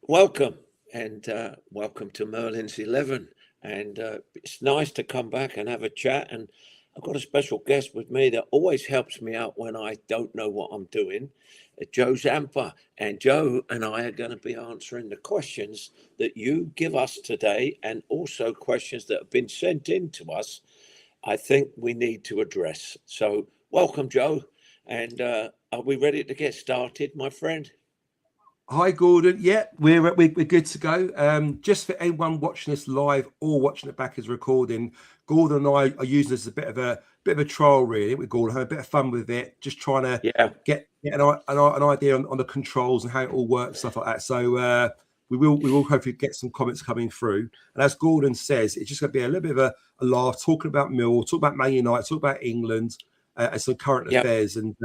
Welcome and welcome to Merlin's 11. And it's nice to come back and have a chat. And I've got a special guest with me that always helps me out when I don't know what I'm doing, Joe Zampa. And Joe and I are going to be answering the questions that you give us today and also questions that have been sent in to us. I think we need to address. So, welcome, Joe. And are we ready to get started, my friend? Hi, Gordon. Yeah, we're good to go. Just for anyone watching this live or watching it back as recording, Gordon and I are using this as a bit of a trial, really. With Gordon, having a bit of fun with it, just trying to Yeah. get an idea on the controls and how it all works, stuff like that. So we will hopefully get some comments coming through. And as Gordon says, it's just going to be a little bit of a laugh, talking about Millwall, talk about Man United, talk about England, and some current Yeah. affairs, and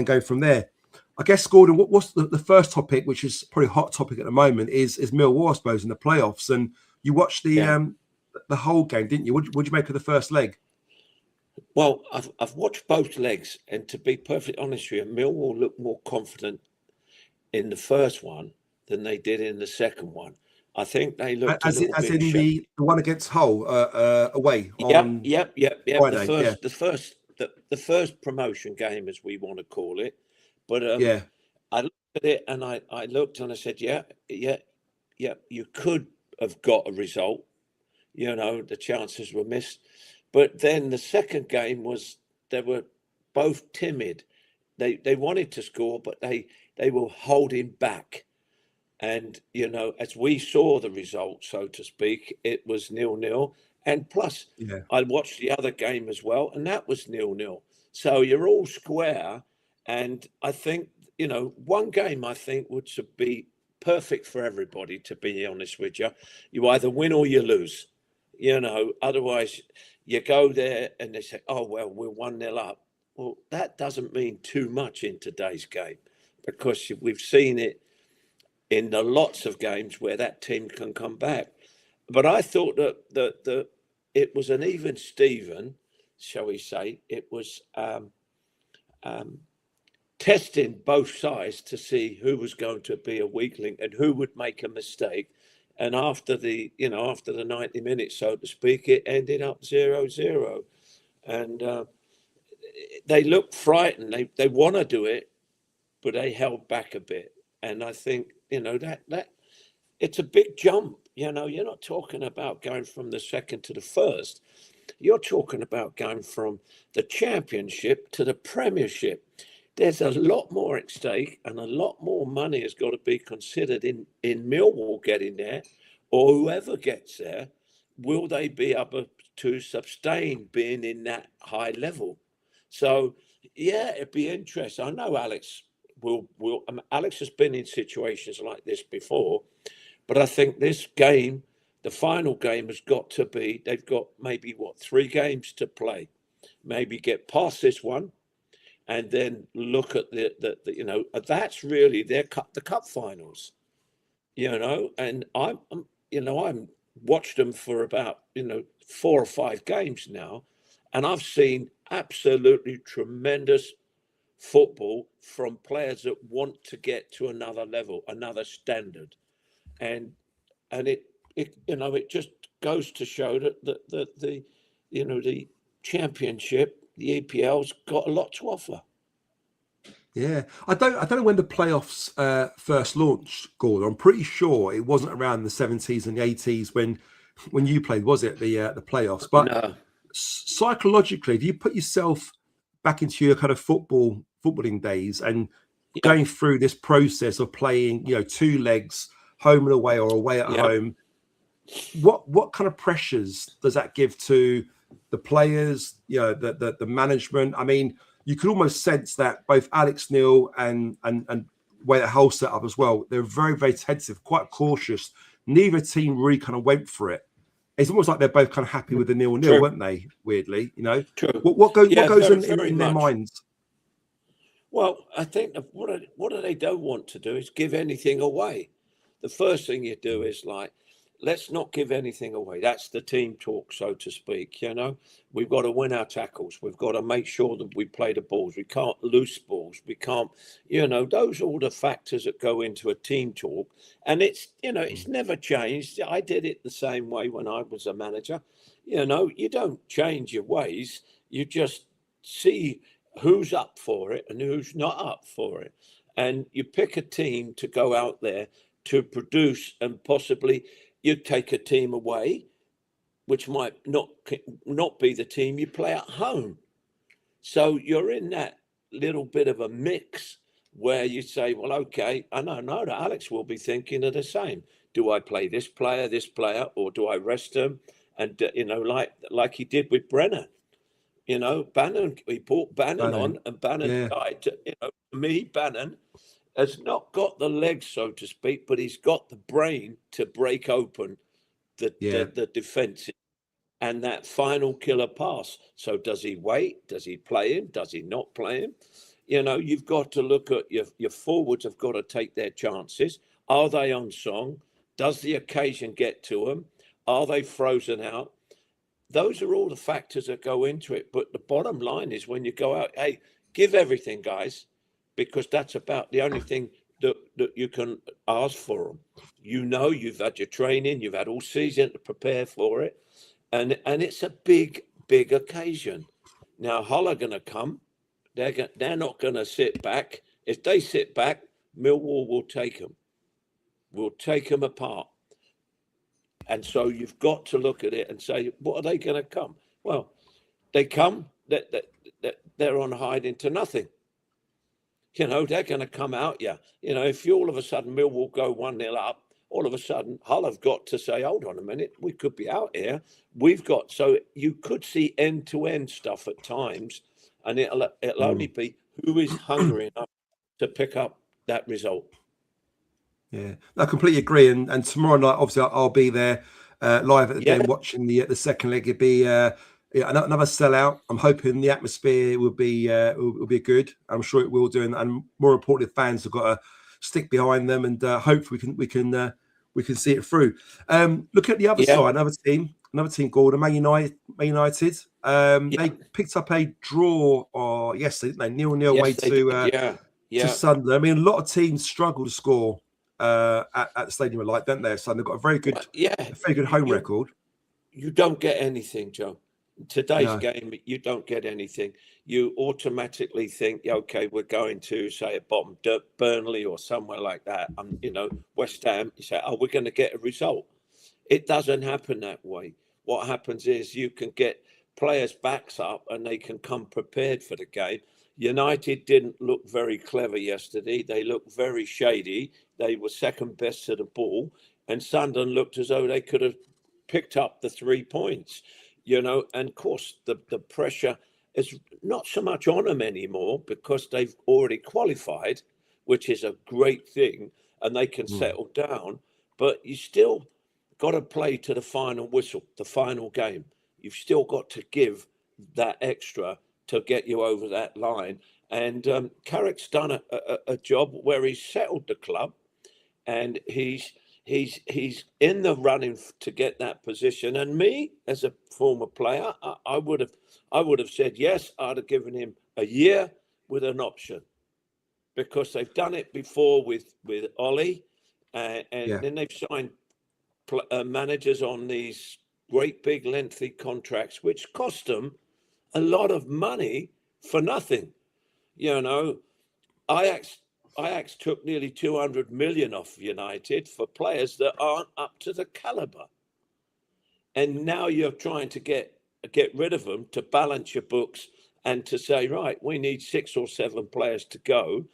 go from there. I guess, Gordon, what's the first topic, which is probably a hot topic at the moment, is Millwall, I suppose, in the playoffs. And you watched Yeah. the whole game, didn't you? What'd you make of the first leg? Well, I've watched both legs, and to be perfectly honest with you, Millwall looked more confident in the first one than they did in the second one. I think they looked a little As bit in the one against Hull away Yep, on yep, yep, yep. The Friday. Yeah, first, the first, the first promotion game, as we want to call it. But yeah, I looked at it and I looked and I said, yeah, yeah, yeah. You could have got a result. The chances were missed. But then the second game was they were both timid. They wanted to score, but they were holding back. And as we saw the result, so to speak, it was 0-0. And plus, yeah, I watched the other game as well, and that was 0-0. So you're all square. And I think one game I think would be perfect for everybody. To be honest with you, you either win or you lose. Otherwise you go there and they say, "Oh well, we're 1-0 up." Well, that doesn't mean too much in today's game because we've seen it in the lots of games where that team can come back. But I thought that it was an even Steven, shall we say? It was um, testing both sides to see who was going to be a weakling and who would make a mistake. And after the 90 minutes, so to speak, it ended up 0-0. And they look frightened. They want to do it, but they held back a bit. And I think that it's a big jump. You're not talking about going from the second to the first. You're talking about going from the championship to the premiership. There's a lot more at stake, and a lot more money has got to be considered in Millwall getting there, or whoever gets there. Will they be able to sustain being in that high level? So, yeah, it'd be interesting. I know Alex Alex has been in situations like this before, but I think this game, the final game, has got to be. They've got maybe 3 games to play. Maybe get past this one, and then look at that's really the cup finals. And I'm watched them for about 4 or 5 games now, and I've seen absolutely tremendous football from players that want to get to another level, another standard, and it just goes to show that the championship, the EPL's got a lot to offer. yeah. I don't know when the playoffs first launched, Gordon. I'm pretty sure it wasn't around the 70s and the 80s when you played, was it the playoffs? But No, psychologically, if you put yourself back into your kind of footballing days and yeah, going through this process of playing, 2 legs, home and away or away at yeah, home, what kind of pressures does that give to the players, the management? I mean, you could almost sense that both Alex Neil and way the whole set up as well, they're very, very tentative, quite cautious. Neither team really kind of went for it. It's almost like they're both kind of happy with the 0-0, true, weren't they? Weirdly, true. what Yeah, goes very, on very in their much. minds? Well, I think what do they don't want to do is give anything away. The first thing you do is like let's not give anything away. That's the team talk, so to speak. We've got to win our tackles. We've got to make sure that we play the balls. We can't lose balls. We can't, those are all the factors that go into a team talk. And it's never changed. I did it the same way when I was a manager. You don't change your ways. You just see who's up for it and who's not up for it. And you pick a team to go out there to produce, and possibly you take a team away, which might not be the team you play at home. So you're in that little bit of a mix where you say, well, okay, I know that Alex will be thinking of the same. Do I play this player, or do I rest him? And, like he did with Brennan. Bannon, he brought Bannon on, and Bannon died. Bannon has not got the legs, so to speak, but he's got the brain to break open the defence and that final killer pass. So does he wait? Does he play him? Does he not play him? You've got to look at your forwards have got to take their chances. Are they on song? Does the occasion get to them? Are they frozen out? Those are all the factors that go into it. But the bottom line is when you go out, hey, give everything, guys, because that's about the only thing that you can ask for them. You've had your training, you've had all season to prepare for it. And it's a big occasion. Now, Hull are going to come. They're not going to sit back. If they sit back, Millwall will take them. We'll take them apart. And so you've got to look at it and say, what are they going to come? Well, they come, they're on hiding to nothing. They're going to come out, if you all of a sudden Millwall go 1-0 up, all of a sudden Hull have got to say, hold on a minute, we could be out here. So you could see end-to-end stuff at times, and it'll only be who is hungry enough to pick up that result. Yeah, I completely agree. And tomorrow night, obviously, I'll be there live at the game watching the second leg. It'll be another sellout. I'm hoping the atmosphere will be good. I'm sure it will do, and more importantly, fans have got to stick behind them, and hopefully we can see it through. Look at the other side, another team called Man United. They picked up a draw yesterday, didn't they? 0-0 away to Sunderland. I mean, a lot of teams struggle to score at the Stadium of Light, don't they? So they've got a very good home record. You don't get anything, Joe. Today's game, you don't get anything. You automatically think, okay, we're going to say at bottom Burnley or somewhere like that. West Ham. You say, we're going to get a result. It doesn't happen that way. What happens is you can get players' backs up and they can come prepared for the game. United didn't look very clever yesterday. They looked very shady. They were second best to the ball. And Sunderland looked as though they could have picked up the 3 points, and of course the pressure is not so much on them anymore because they've already qualified, which is a great thing, and they can settle down. But you still got to play to the final whistle, the final game. You've still got to give that extra to get you over that line. And Carrick's done a job where he's settled the club, and he's in the running to get that position. And me, as a former player, I would have said yes. I'd have given him a year with an option, because they've done it before with Ollie, and then they've signed managers on these great big lengthy contracts, which cost them a lot of money for nothing. Ajax took nearly 200 million off United for players that aren't up to the caliber. And now you're trying to get rid of them to balance your books and to say, right, we need 6 or 7 players to go.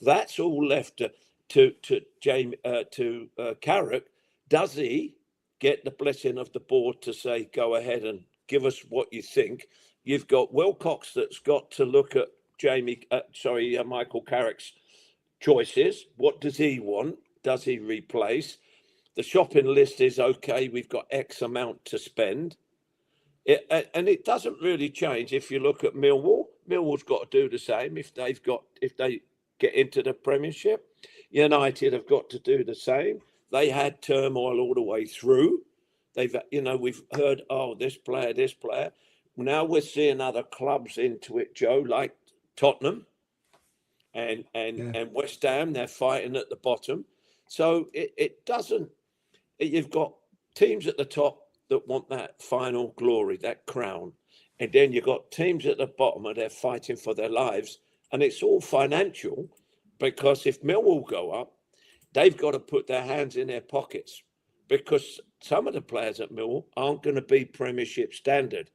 That's all left to Carrick. Does he get the blessing of the board to say, go ahead and give us what you think? You've got Wilcox that's got to look at Michael Carrick's choices. What does he want? Does he replace? The shopping list is okay. We've got X amount to spend. And it doesn't really change if you look at Millwall. Millwall's got to do the same if they get into the Premiership. United have got to do the same. They had turmoil all the way through. We've heard, oh, this player, this player. Now we're seeing other clubs into it, Joe, like Tottenham and West Ham. They're fighting at the bottom. So it doesn't. You've got teams at the top that want that final glory, that crown, and then you've got teams at the bottom and they're fighting for their lives, and it's all financial, because if Millwall go up, they've got to put their hands in their pockets, because some of the players at Millwall aren't going to be Premiership standard.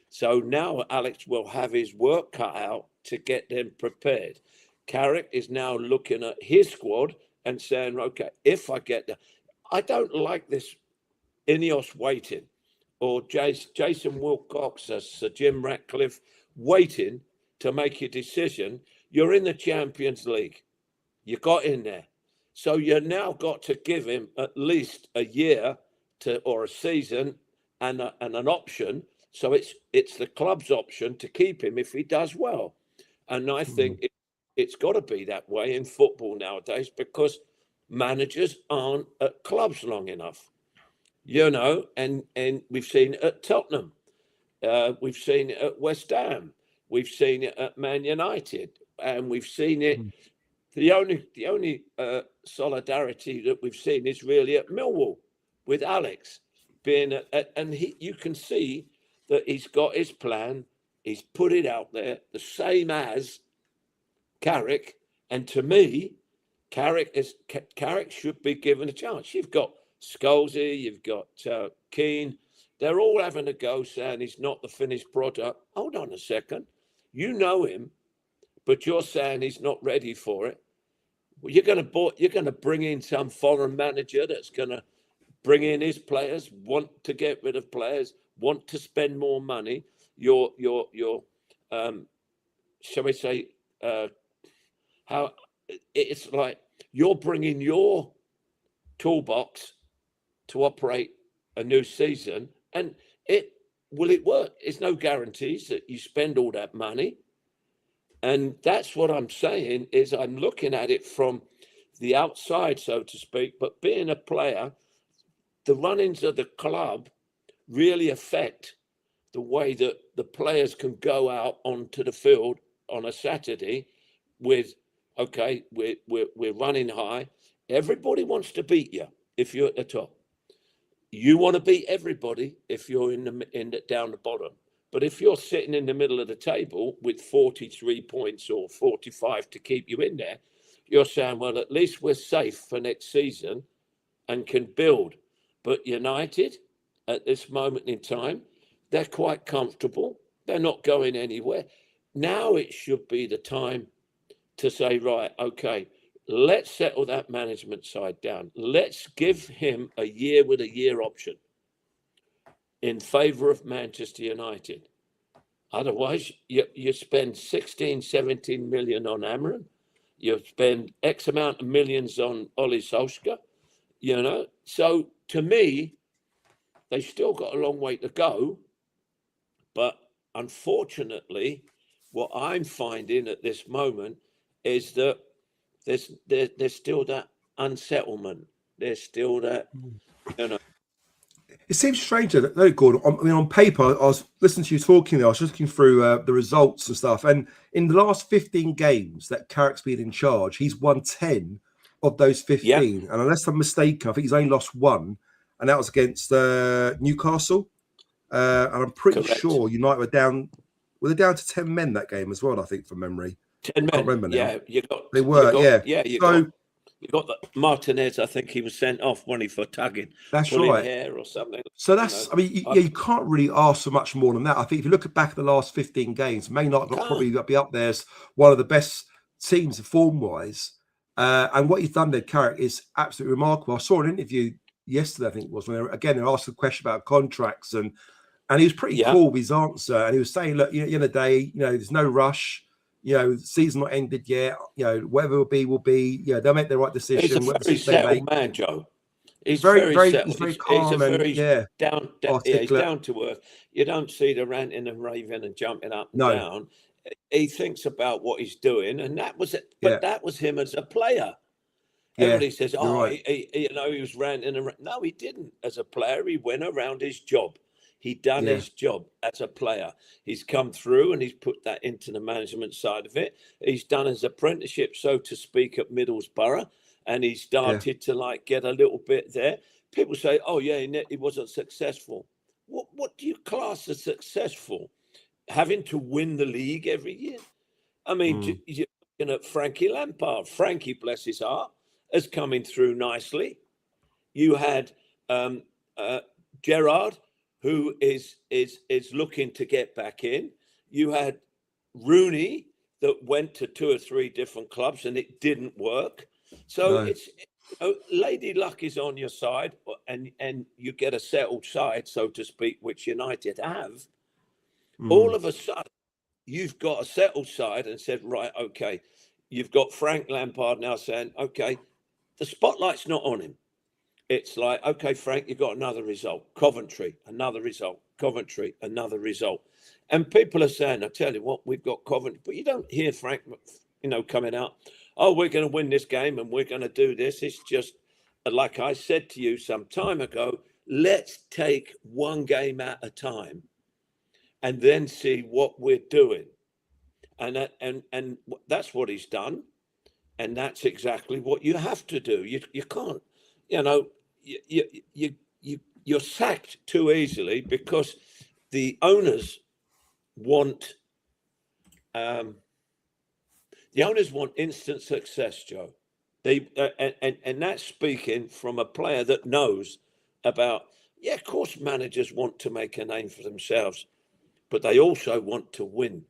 So now Alex will have his work cut out to get them prepared. Carrick is now looking at his squad and saying, okay, if I get there, I don't like this Ineos waiting, or Jason Wilcox or Sir Jim Ratcliffe waiting to make your decision. You're in the Champions League. You got in there. So you now got to give him at least a year or a season and an option. So it's the club's option to keep him if he does well. And I think it's got to be that way in football nowadays, because managers aren't at clubs long enough. And we've seen it at Tottenham. We've seen it at West Ham. We've seen it at Man United. And we've seen it. The only solidarity that we've seen is really at Millwall with Alex being you can see that he's got his plan. He's put it out there, the same as Carrick. And to me, Carrick should be given a chance. You've got Scholesy, you've got Keane. They're all having a go, saying he's not the finished product. Hold on a second. You know him, but you're saying he's not ready for it. Well, you're going to bring in some foreign manager that's going to bring in his players, want to get rid of players, want to spend more money. Your shall we say, how it's like you're bringing your toolbox to operate a new season, and will it work? There's no guarantees that you spend all that money. And that's what I'm saying, is I'm looking at it from the outside, so to speak, but being a player, the run-ins of the club really affect the way that the players can go out onto the field on a Saturday with, okay, we're running high. Everybody wants to beat you if you're at the top. You want to beat everybody if you're down the bottom. But if you're sitting in the middle of the table with 43 points or 45 to keep you in there, you're saying, well, at least we're safe for next season and can build. But United, at this moment in time, they're quite comfortable. They're not going anywhere. Now it should be the time to say, right, okay, let's settle that management side down. Let's give him a year with a year option in favour of Manchester United. Otherwise, you spend 16, 17 million on Amarin. You spend X amount of millions on Oli Solskjaer, So to me, they still got a long way to go. But unfortunately, what I'm finding at this moment is that there's still that unsettlement. There's still that, It seems strange that, though, Gordon. On paper, I was listening to you talking there. I was just looking through the results and stuff. And in the last 15 games that Carrick's been in charge, he's won 10 of those 15. Yeah. And unless I'm mistaken, I think he's only lost one, and that was against Newcastle. And I'm pretty sure United were down. Were they down to 10 men that game as well? I think, from memory. 10 men. I can't remember now. Yeah, they were. You got the Martinez. I think he was sent off, wasn't he, for tugging, that's pulling right, hair or something. So that's. I mean, you can't really ask for much more than that. I think if you look back at the last 15 games, May not probably be up there as one of the best teams form-wise. And what he's done there, Carrick, is absolutely remarkable. I saw an interview yesterday, I think it was, when they were asked a question about contracts, and he was pretty cool with his answer. And he was saying, look, at the end of the day, there's no rush. The season not ended yet. Whatever will be. They'll make the right decision. He's a very settled man, Joe. He's very settled. He's very calm, he's down to earth. You don't see the ranting and raving and jumping up and down. He thinks about what he's doing, and that was it. But that was him as a player. Everybody says, you're "Oh, right. he was ranting around." No, he didn't. As a player, he went around his job. He done Yeah, his job as a player. He's come through and he's put that into the management side of it. He's done his apprenticeship, so to speak, at Middlesbrough, and he yeah. started to like get a little bit there. People say, "Oh yeah, he wasn't successful." What do you class as successful? Having to win the league every year? I mean, Mm, you're looking at Frankie Lampard. Frankie, bless his heart, is coming through nicely. You had um, uh, Gerard, who is looking to get back in. You had Rooney that went to 2 or 3 different clubs and it didn't work. So no. Lady Luck is on your side, and you get a settled side, so to speak, which United have. All Mm, of a sudden, you've got a settled side and said, right, okay, you've got Frank Lampard now saying, okay, the spotlight's not on him. It's like, okay, Frank, you got another result. Coventry, another result. Coventry, another result. And people are saying, I tell you what, we've got Coventry, but you don't hear Frank, coming out, oh, we're going to win this game and we're going to do this. It's just, like I said to you some time ago, let's take one game at a time and then see what we're doing. And that's what he's done. And that's exactly what you have to do. You can't, you know, you're sacked too easily because the owners want um, instant success, Joe. They and that's speaking from a player that knows about. Yeah, of course, managers want to make a name for themselves, but they also want to win.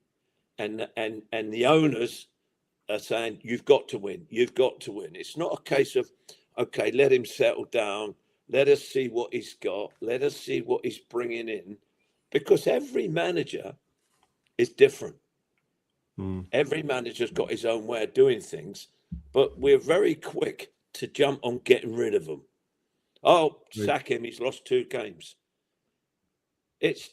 And the owners are saying, you've got to win. You've got to win. It's not a case of, okay, let him settle down. Let us see what he's got. Let us see what he's bringing in. Because every manager is different. mm, Every manager's got his own way of doing things. But we're very quick to jump on getting rid of him. Oh, right. sack him. He's lost 2 games. It's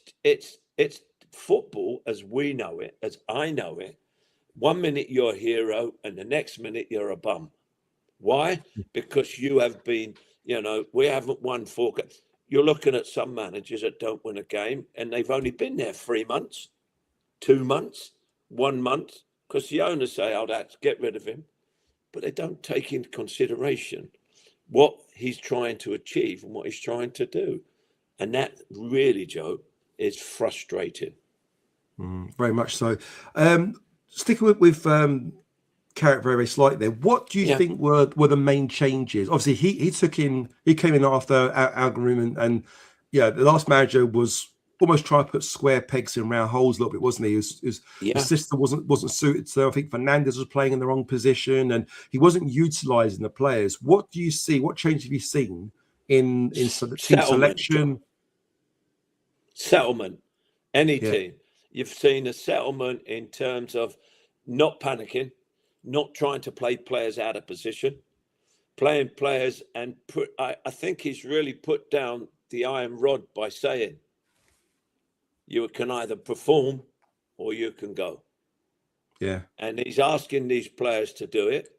football as we know it, as I know it. 1 minute you're a hero, and the next minute you're a bum. Why? Because you have been, we haven't won 4 games. You're looking at some managers that don't win a game, and they've only been there 3 months, 2 months, 1 month, because the owners say, "Oh, that's get rid of him," but they don't take into consideration what he's trying to achieve and what he's trying to do, and that really, Joe, is frustrating. Very much so. Sticking with Carrot very, very slightly there. What do you Yeah, think were the main changes? Obviously, he came in after Algorithm and yeah, the last manager was almost trying to put square pegs in round holes a little bit, wasn't he? His yeah. system wasn't suited. So I think Fernandez was playing in the wrong position and he wasn't utilising the players. What do you see? What change have you seen in sort of team Settlement, Joe. selection? Settlement. Any Yeah, team. You've seen a settlement in terms of not panicking, not trying to play players out of position, playing players and I think he's really put down the iron rod by saying you can either perform or you can go. yeah. And he's asking these players to do it.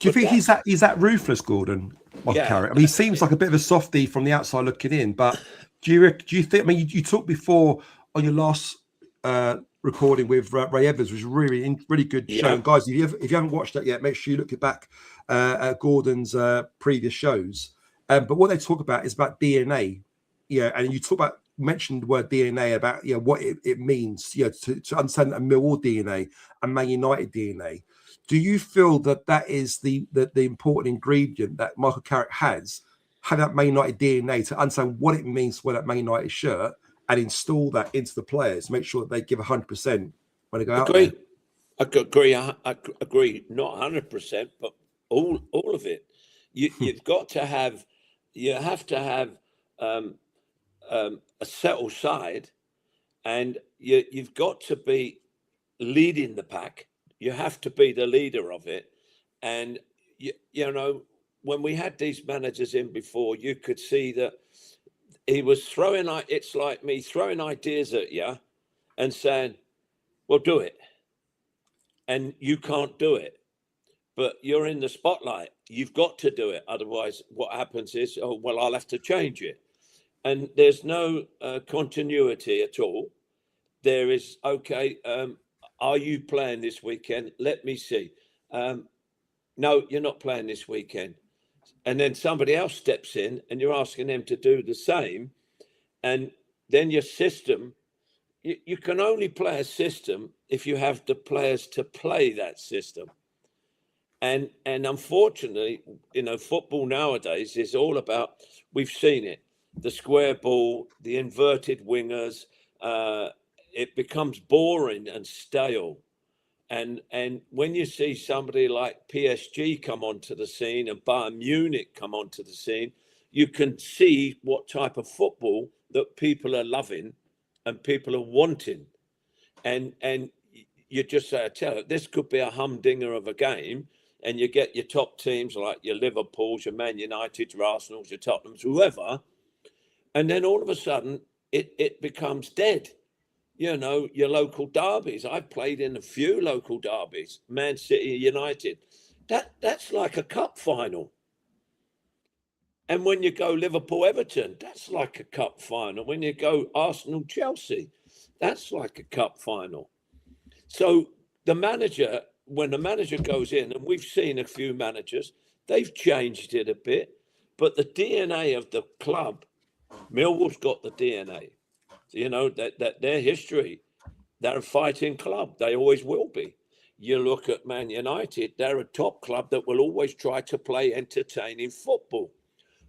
Do you But think that's, he's that ruthless, Gordon? Michael yeah, Carrick. I mean, he seems like a bit of a softie from the outside looking in, but do you think? I mean, you talked before on your last recording with Ray Evans, which was really good show. yeah, And guys, if you haven't watched that yet, make sure you look it back at Gordon's previous shows. But what they talk about is about DNA. Yeah, and you mentioned the word DNA about what it means. To understand a Millwall DNA and Man United DNA. Do you feel that is the important ingredient that Michael Carrick has, have that Man United DNA to understand what it means to wear that Man United shirt and install that into the players, make sure that they give 100% when they go out there? agree. I agree. I agree, not 100%, but all of it. You've got to have, you have to have um, a settled side, and you've got to be leading the pack. You have to be the leader of it. And, when we had these managers in before, you could see that he was throwing, it's like me throwing ideas at you and saying, well, do it. And you can't do it, but you're in the spotlight you've got to do it. Otherwise, what happens is, oh, well, I'll have to change it. And there's no continuity at all. There is, okay, are you playing this weekend? Let me see. No, you're not playing this weekend. And then somebody else steps in and you're asking them to do the same. And then your system, you can only play a system if you have the players to play that system. And unfortunately, football nowadays is all about, we've seen it, the square ball, the inverted wingers. It becomes boring and stale. And when you see somebody like PSG come onto the scene and Bayern Munich come onto the scene, you can see what type of football that people are loving and people are wanting. And you just say, I tell you, this could be a humdinger of a game. And you get your top teams like your Liverpools, your Man Utd, your Arsenals, your Tottenhams, whoever. And then all of a sudden, it becomes dead. Your local derbies. I've played in a few local derbies, Man City, United. That's like a cup final. And when you go Liverpool-Everton, that's like a cup final. When you go Arsenal-Chelsea, that's like a cup final. So when the manager goes in, and we've seen a few managers, they've changed it a bit, but the DNA of the club, Millwall's got the DNA, that their history, they're a fighting club. They always will be. You look at Man United, they're a top club that will always try to play entertaining football.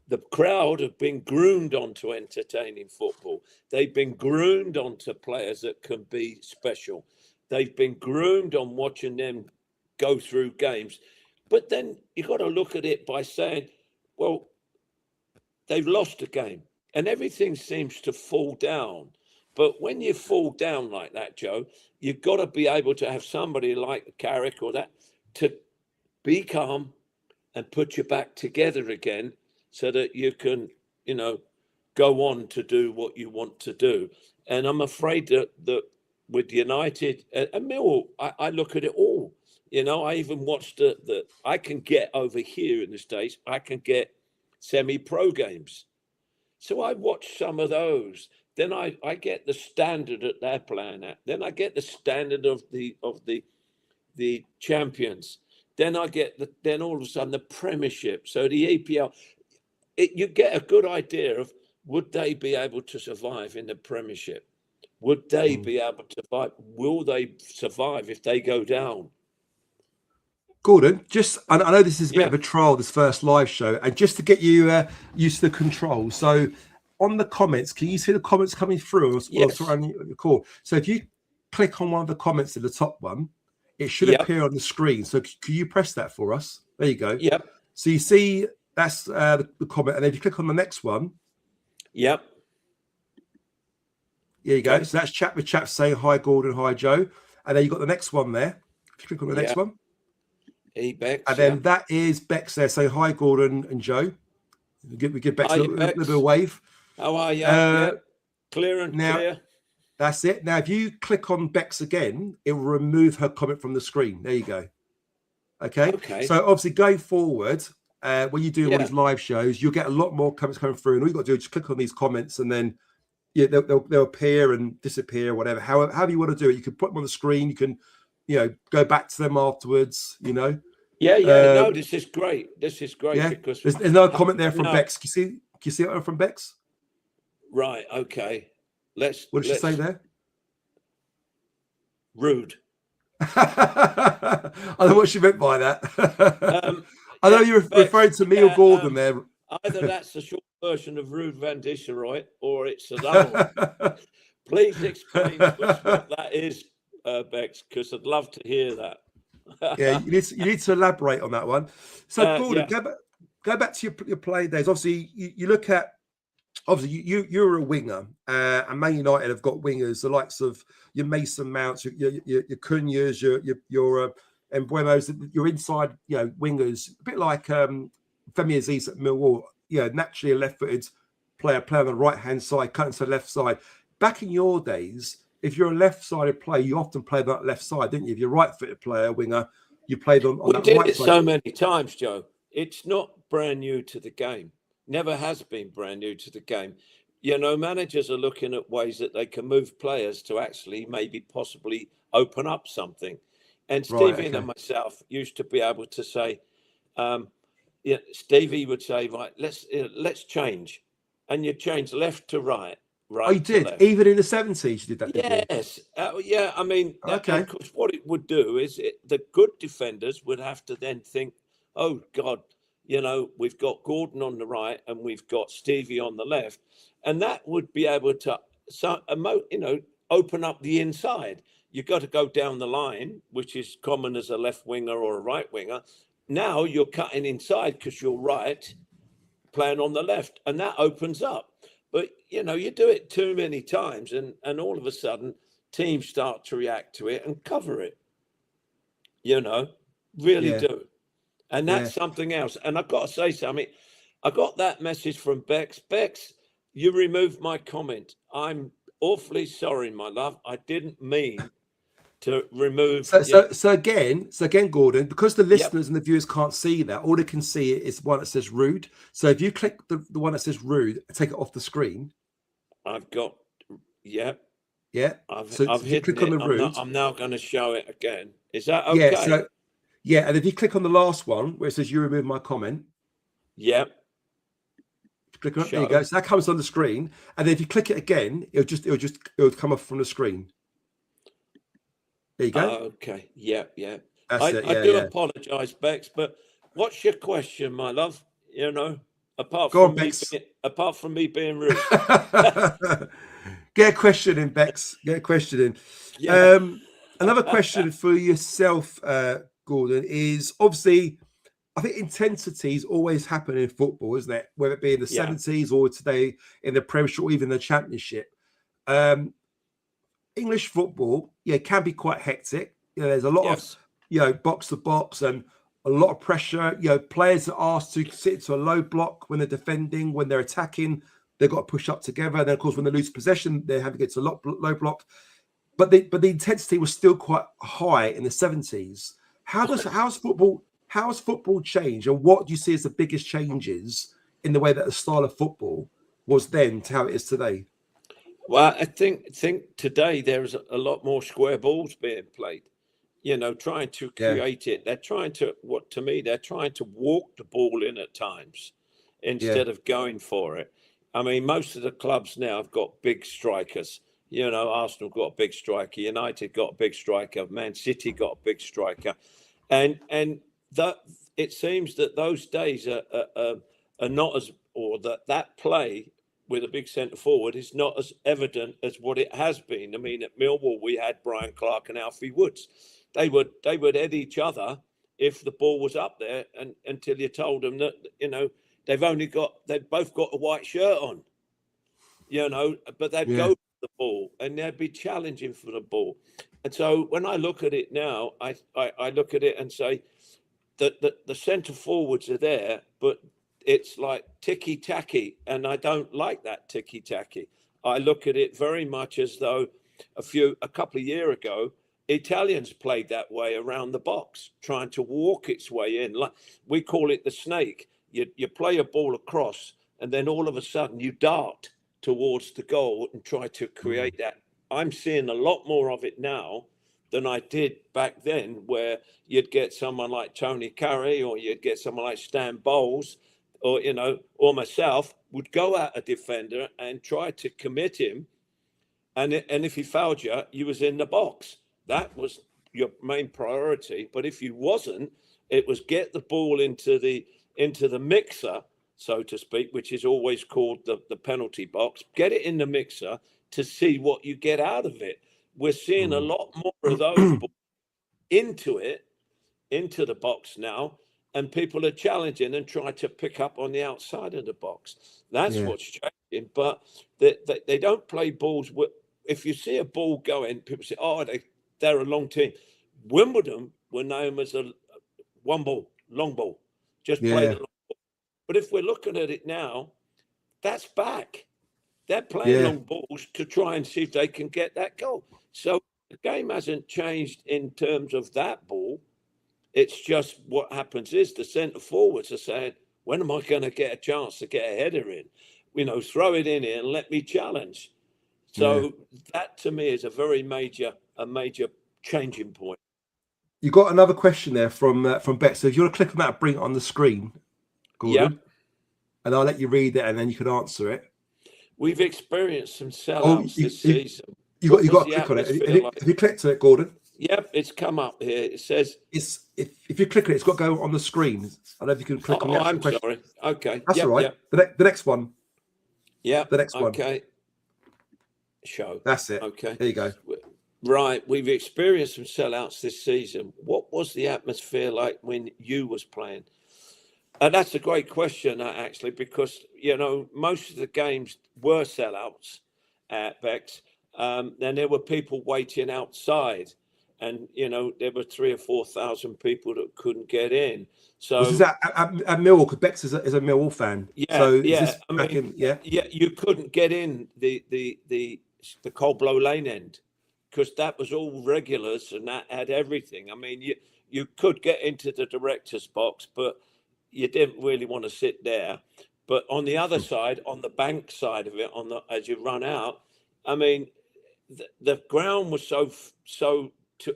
The crowd have been groomed onto entertaining football. They've been groomed onto players that can be special. They've been groomed on watching them go through games. But then you've got to look at it by saying, well, they've lost a game and everything seems to fall down. But when you fall down like that, Joe, you've got to be able to have somebody like Carrick or that to be calm and put you back together again so that you can, go on to do what you want to do. And I'm afraid that with United and Millwall, I look at it all. I even watched I can get over here in the States, I can get semi-pro games. So I watch some of those. Then I get the standard that they're playing at. Then I get the standard of the champions. Then I get then all of a sudden the Premiership. So the EPL, you get a good idea of, would they be able to survive in the Premiership? Would they be able to survive? Will they survive if they go down? Gordon, I know this is a bit of a trial, this first live show, and just to get you used to the controls. So on the comments, can you see the comments coming through? Yes. Cool. So if you click on one of the comments at the top one, it should appear on the screen. So can you press that for us? There you go. Yep. So you see that's the comment, and then if you click on the next one. Yep. There you go. Okay. So that's chat with chap saying hi, Gordon, hi, Joe. And then you've got the next one there. If you click on the next one. Hey, Bex. And then that is Bex there saying hi, Gordon and Joe. We give Bex a little bit of a wave. How are you? Clear and clear. That's it. Now, if you click on Bex again, it will remove her comment from the screen. There you go. Okay. So obviously going forward, when you do one of these live shows, you'll get a lot more comments coming through. And all you've got to do is just click on these comments and then they'll appear and disappear, whatever. However you want to do it, you can put them on the screen. You can, go back to them afterwards. No, this is great. This is great because there's no comment there from Bex. Can you see it from Bex? Right. Okay. What did she say there? Rude. I don't know what she meant by that. I know you're referring to me or Gordon there. Either that's the short version of Rude Van Nistelrooy or it's another one. Please explain what that is, Bex, because I'd love to hear that. You need to elaborate on that one. So, Gordon, go back to your playing days. Obviously, you look at, you're a winger, and Man United have got wingers, the likes of your Mason Mounts, your Cunhas, your Embuemos, your inside, wingers, a bit like Femi Aziz at Millwall, naturally a left-footed player on the right-hand side, cutting to the left side. Back in your days, if you're a left-sided player, you often played on that left side, didn't you? If you're a right-footed player, winger, you played on that right side. We did it so many times, Joe. it's not brand new to the game. Never has been brand new to the game. You know, managers are looking at ways that they can move players to actually maybe possibly open up something. And Right. Stevie and Okay. myself used to be able to say, yeah, Stevie would say, right, let's change, and you change left to right, Oh, you right to did. left. Even in the 70s, you did that, did you? Yes, yeah. I mean, and Okay. of course, what it would do is the good defenders would have to then think, "Oh God, you know, we've got Gordon on the right and we've got Stevie on the left," and that would be able to, you know, open up the inside. You've got to go down the line, which is common as a left winger or a right winger. Now you're cutting inside because you're right, playing on the left, and that opens up. But you know, you do it too many times, and all of a sudden, teams start to react to it and cover it. You know, really Yeah. do, and Yeah. that's something else. And I've got to say something. I got that message from Bex. Bex, you removed my comment. I'm awfully sorry, my love. I didn't mean to remove. So, You know, so again, Gordon, because the yep, listeners and the viewers can't see that, all they can see is one that says rude. So if you click the one that says rude, take it off the screen. I've got. Yep, Yeah. So I've if you hidden click on it. the rude, I'm now going to show it again. Is that yeah. okay? So yeah, and if you click on the last one where it says you remove my comment, Yep. click on it. There you go. Show. So that comes on the screen, and then if you click it again, it'll come off from the screen. There you go. Okay. Yep. Yep. That's it. I Yeah, do yeah. apologise, Bex, but what's your question, my love? You know, Go on, Bex. apart from me being rude. Get a question in, Bex. Get a question in. Yeah. Another question for yourself, Gordon, is obviously, I think intensities always happen in football, isn't it? Whether it be in the Yeah. 70s or today in the Premiership or even the Championship. Um, English football, yeah, can be quite hectic. You know, there's a lot of, Yes. box to box and a lot of pressure. You know, players are asked to sit into a low block when they're defending, when they're attacking, they've got to push up together. And then, of course, when they lose possession, they have to get to low block. But the intensity was still quite high in the 70s. How's football changed, and what do you see as the biggest changes in the way that the style of football was then to how it is today? Well, I think today there's a lot more square balls being played. You know, trying to Yeah, create it. They're trying to they're trying to walk the ball in at times yeah, instead of going for it. I mean, most of the clubs now have got big strikers. You know, Arsenal got a big striker, United got a big striker, Man City got a big striker, and that it seems that those days are not as, or that play with a big centre forward is not as evident as what it has been. I mean, at Millwall we had Brian Clark and Alfie Woods. They would head each other if the ball was up there, and until you told them that, you know, they've both got a white shirt on, you know, but they'd go yeah, for the ball and they'd be challenging for the ball. And so when I look at it now, I look at it and say that the centre forwards are there, but it's like ticky tacky, and I don't like that ticky tacky. I look at it very much as though a couple of years ago, Italians played that way around the box, trying to walk its way in. Like we call it the snake. You play a ball across, and then all of a sudden you dart towards the goal and try to mm, create that. I'm seeing a lot more of it now than I did back then, where you'd get someone like Tony Curry or you'd get someone like Stan Bowles or, you know, or myself would go at a defender and try to commit him. And if he fouled you, you was in the box. That was your main priority. But if you wasn't, it was get the ball into the mixer, so to speak, which is always called the penalty box. Get it in the mixer to see what you get out of it. We're seeing a mm. lot more of those balls into it, into the box now, and people are challenging and trying to pick up on the outside of the box. That's Yeah, what's changing. But they don't play balls. If you see a ball going, people say, "Oh, they're a long team." Wimbledon were known as a one ball, long ball, just play the yeah, long. But if we're looking at it now, that's back. They're playing yeah, long balls to try and see if they can get that goal. So the game hasn't changed in terms of that ball. It's just what happens is the centre forwards are saying, when am I going to get a chance to get a header in? Throw it in here and let me challenge. Yeah. So that to me is a major changing point. You got another question there from Beck. So if you want to click on that, bring it on the screen, Gordon, and I'll let you read it, and then you can answer it. We've experienced some sellouts this season. You got to click on it. Have you clicked on it, Gordon? Yep, it's come up here. It says if you click on it, it's got to go on the screen. I don't know if you can click on the actual question. Sorry. Okay, that's all right. Yep. The next one. Yeah. The next one. Okay. Show. That's it. Okay. There you go. Right. We've experienced some sellouts this season. What was the atmosphere like when you was playing? That's a great question, actually, because, most of the games were sellouts at Bex. And there were people waiting outside. And, there were 3,000 or 4,000 people that couldn't get in. So was this at Millwall? Because Bex is a Millwall fan. Yeah. So yeah. Is this Yeah. You couldn't get in the Coldblow Lane end because that was all regulars and that had everything. I mean, you could get into the director's box, but you didn't really want to sit there. But on the other side, on the bank side of it, as you run out, I mean, the ground was so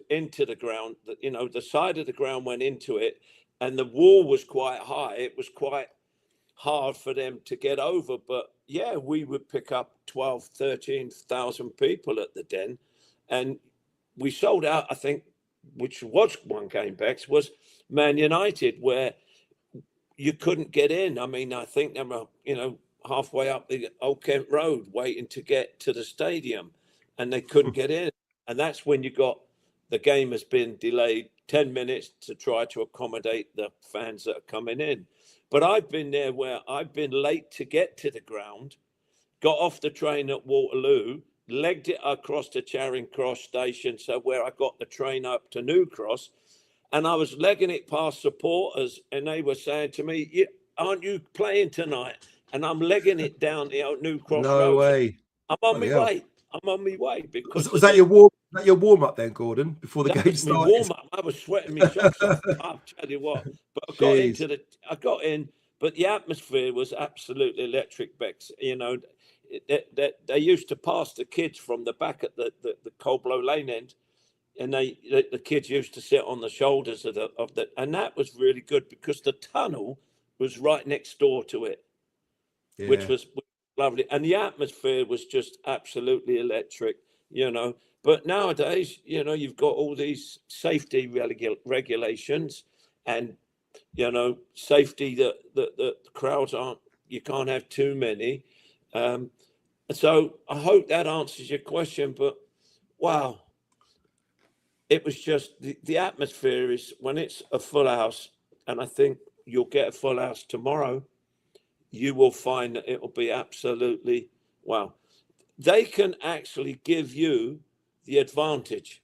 into the ground that the side of the ground went into it, and the wall was quite high. It was quite hard for them to get over. But yeah, we would pick up 12, 13,000 people at the Den, and we sold out. I think, which was one game Bex, was Man United, where you couldn't get in. I mean, I think they were halfway up the Old Kent Road waiting to get to the stadium, and they couldn't get in. And that's when you got the game has been delayed 10 minutes to try to accommodate the fans that are coming in. But I've been there where I've been late to get to the ground, got off the train at Waterloo, legged it across to Charing Cross station, so where I got the train up to New Cross, and I was legging it past supporters, and they were saying to me, aren't you playing tonight? And I'm legging it down the old New Cross Road. No way. I'm on my way. I'm on my way because was that your warm up then, Gordon, before the game started? Warm up. I was sweating my socks off. I'll tell you what. But I got in, but the atmosphere was absolutely electric, Bex. They used to pass the kids from the back at the Coldblow Lane end, and the kids used to sit on the shoulders of the, and that was really good because the tunnel was right next door to it, which was lovely, and the atmosphere was just absolutely electric. But nowadays, you've got all these safety regulations, and safety that the crowds aren't. You can't have too many. So I hope that answers your question. But wow. It was just the atmosphere is when it's a full house, and I think you'll get a full house tomorrow, you will find that it will be absolutely wow. They can actually give you the advantage.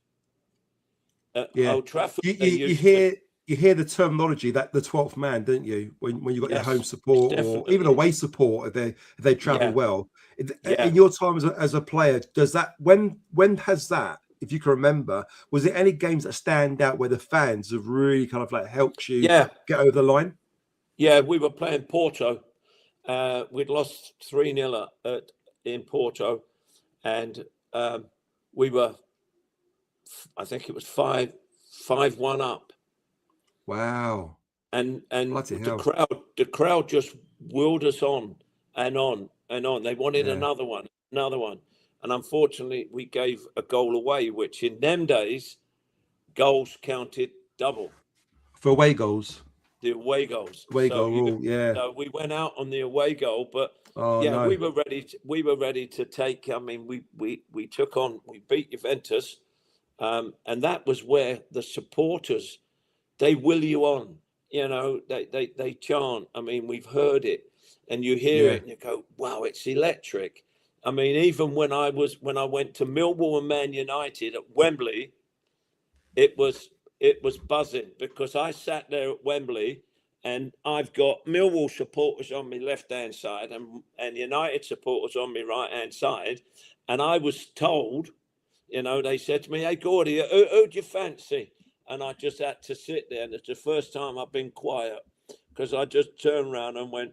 Old Trafford, you hear the terminology that the 12th man, don't you? When you got your home support or even away support if they travel well. In your time as a player, does that when has that? If you can remember, was there any games that stand out where the fans have really kind of like helped you get over the line? Yeah, we were playing Porto. We'd lost 3-0 in Porto, and we were, I think it was 5-1 up. Wow! And the crowd just willed us on and on and on. They wanted another one. And unfortunately, we gave a goal away, which in them days, goals counted double. For away goals? The away goals. Away goal rule, we went out on the away goal, but we were ready to take. I mean, we took on, we beat Juventus, and that was where the supporters, they will you on. They chant. I mean, we've heard it, and you hear it, and you go, "Wow, it's electric." I mean, even when I went to Millwall and Man United at Wembley, it was buzzing because I sat there at Wembley, and I've got Millwall supporters on my left-hand side and United supporters on my right-hand side, and I was told, they said to me, "Hey, Gordy, who do you fancy?" and I just had to sit there. And it's the first time I've been quiet because I just turned around and went,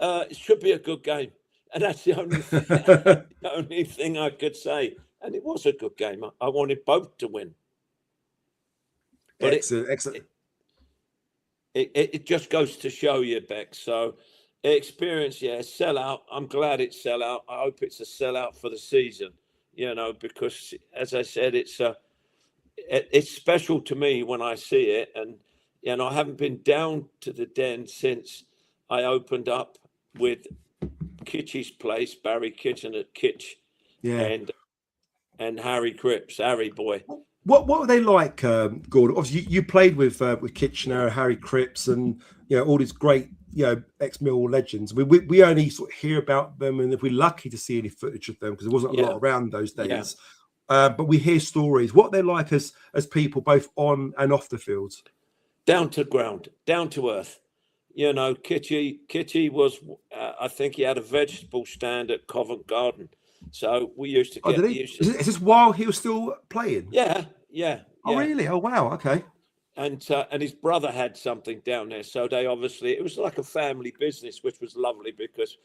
it should be a good game. And that's the only thing, the only thing I could say. And it was a good game. I wanted both to win. But excellent. It just goes to show you, Beck. So experience, yeah, sellout. I'm glad it's sellout. I hope it's a sellout for the season, because as I said, it's special to me when I see it. And, I haven't been down to the Den since I opened up with Kitchy's place, Barry Kitchen at Kitch, and Harry Cripps, Harry boy. What were they like, Gordon? Obviously, you played with Kitchener, Harry Cripps, and all these great ex-Millwall legends. We only sort of hear about them, and if we're lucky to see any footage of them, because there wasn't a lot around those days. Yeah. But we hear stories. What they're like as people, both on and off the field. Down to ground, down to earth. Kitty was. I think he had a vegetable stand at Covent Garden. So we used to get. Is this while he was still playing? Yeah. Oh, really? Oh, wow. Okay. And his brother had something down there, so it was like a family business, which was lovely because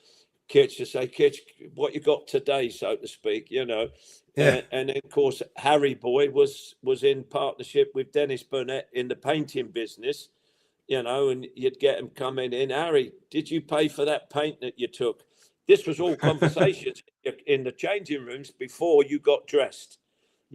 Kitch to say, Kitch, what you got today, so to speak, Yeah. And of course, Harry Boy was in partnership with Dennis Burnett in the painting business, and you'd get him coming in. Harry, did you pay for that paint that you took? This was all conversations in the changing rooms before you got dressed,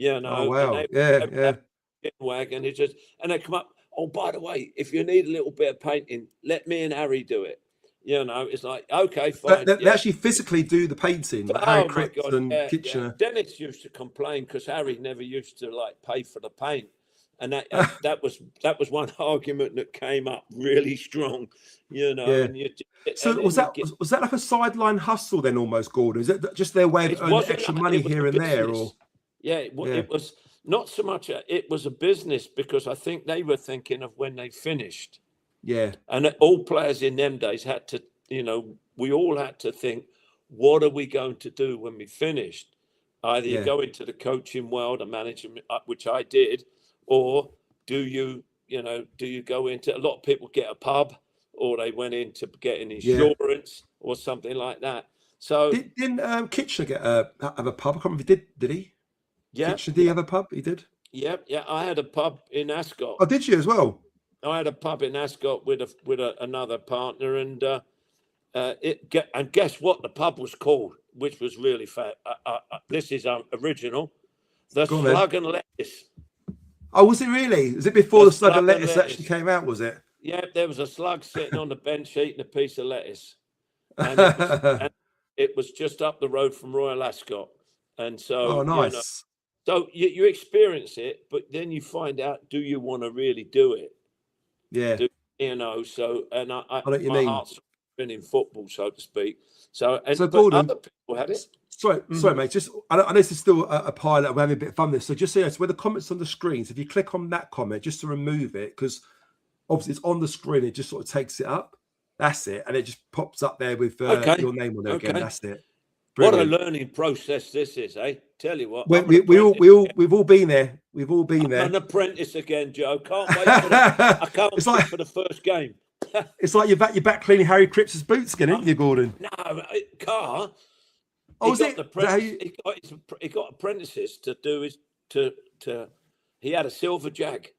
Oh, wow. And they wagon. And they come up. Oh, by the way, if you need a little bit of painting, let me and Harry do it. It's like, okay, fine. They actually physically do the painting, like Harry Cripps and Kitchener. Yeah. Dennis used to complain because Harry never used to pay for the paint. And that was one argument that came up really strong, And so was that like a sideline hustle then, almost, Gordon? Is it just their way of earning extra money here and there, or? Yeah, it was not so much. It was a business because I think they were thinking of when they finished. Yeah, and all players in them days had to, we all had to think, what are we going to do when we finished? Either you go into the coaching world and management, which I did. Or do you go into, a lot of people get a pub, or they went into getting insurance or something like that. So didn't Kitchener have a pub? I can't remember if he did he? Yeah. Kitchener, did he have a pub? He did? Yeah. I had a pub in Ascot. Oh, did you as well? I had a pub in Ascot with another partner, and and guess what the pub was called, which was really fat. This is original. The Slug and Lettuce. Oh, was it really? Was it before the slug and lettuce actually came out, was it? Yeah, there was a slug sitting on the bench eating a piece of lettuce. And it was just up the road from Royal Ascot. And so, oh, nice. So you experience it, but then you find out, do you want to really do it? Yeah. So, and my heart's been in football, so to speak. So, Gordon, other people had it. Sorry, mate. Just I know this is still a pilot. We're having a bit of fun with this. So just so where the comments on the screens, if you click on that comment, just to remove it, because obviously it's on the screen, it just sort of takes it up. That's it, and it just pops up there with your name on it again. That's it. Brilliant. What a learning process this is, eh? Tell you what, we've all been there. We've all been there. I'm an apprentice again, Joe. Can't wait for I can't wait for the first game. It's like you're back cleaning Harry Cripps' boots again, isn't you, Gordon? No, Carr. Oh, was it? He got apprentices to do his he had a silver jag.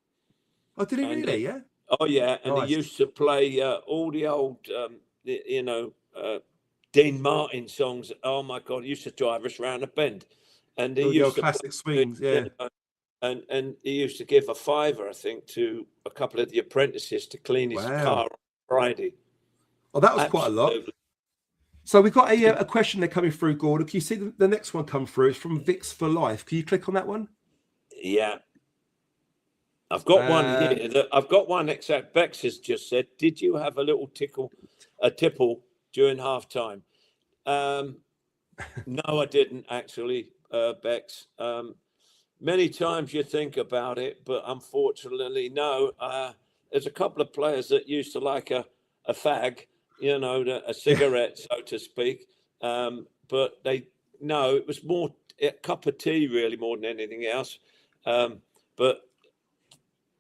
Oh, did he really? Yeah. Oh, yeah, and he used to play all the old, Dean Martin songs. Oh my God, he used to drive us round a bend, and he used to classic swings, yeah. And he used to give a $5, I think, to a couple of the apprentices to clean his car on Friday. Oh, that was quite a lot. So we've got a question there coming through, Gordon. Can you see the next one come through? It's from Vix for Life. Can you click on that one? Yeah. I've got one here. I've got one except Bex has just said, did you have a little tipple during half-time? No, I didn't actually, Bex. Many times you think about it, but unfortunately, no. There's a couple of players that used to like a fag, a cigarette, so to speak. But it was more a cup of tea, really, more than anything else. But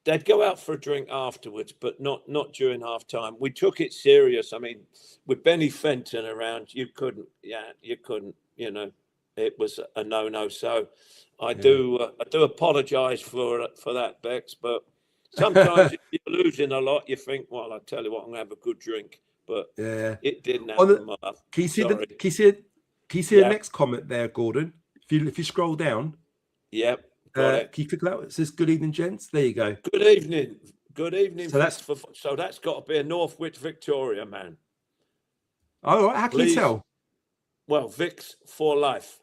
they'd go out for a drink afterwards, but not during half time. We took it serious. I mean, with Benny Fenton around, you couldn't. You know, it was a no. So I do apologise for that, Bex. But sometimes if you're losing a lot, you think, well, I tell you what, I'm gonna have a good drink. But it didn't happen. Can you see Sorry. Can you see the next comment there, Gordon? If you scroll down. Yep. Got it. Can you click that? It says "Good evening, gents." There you go. Good evening. Good evening. So that's got to be a Northwich Victoria man. Oh, right. How can you tell? Well, Vic's for life.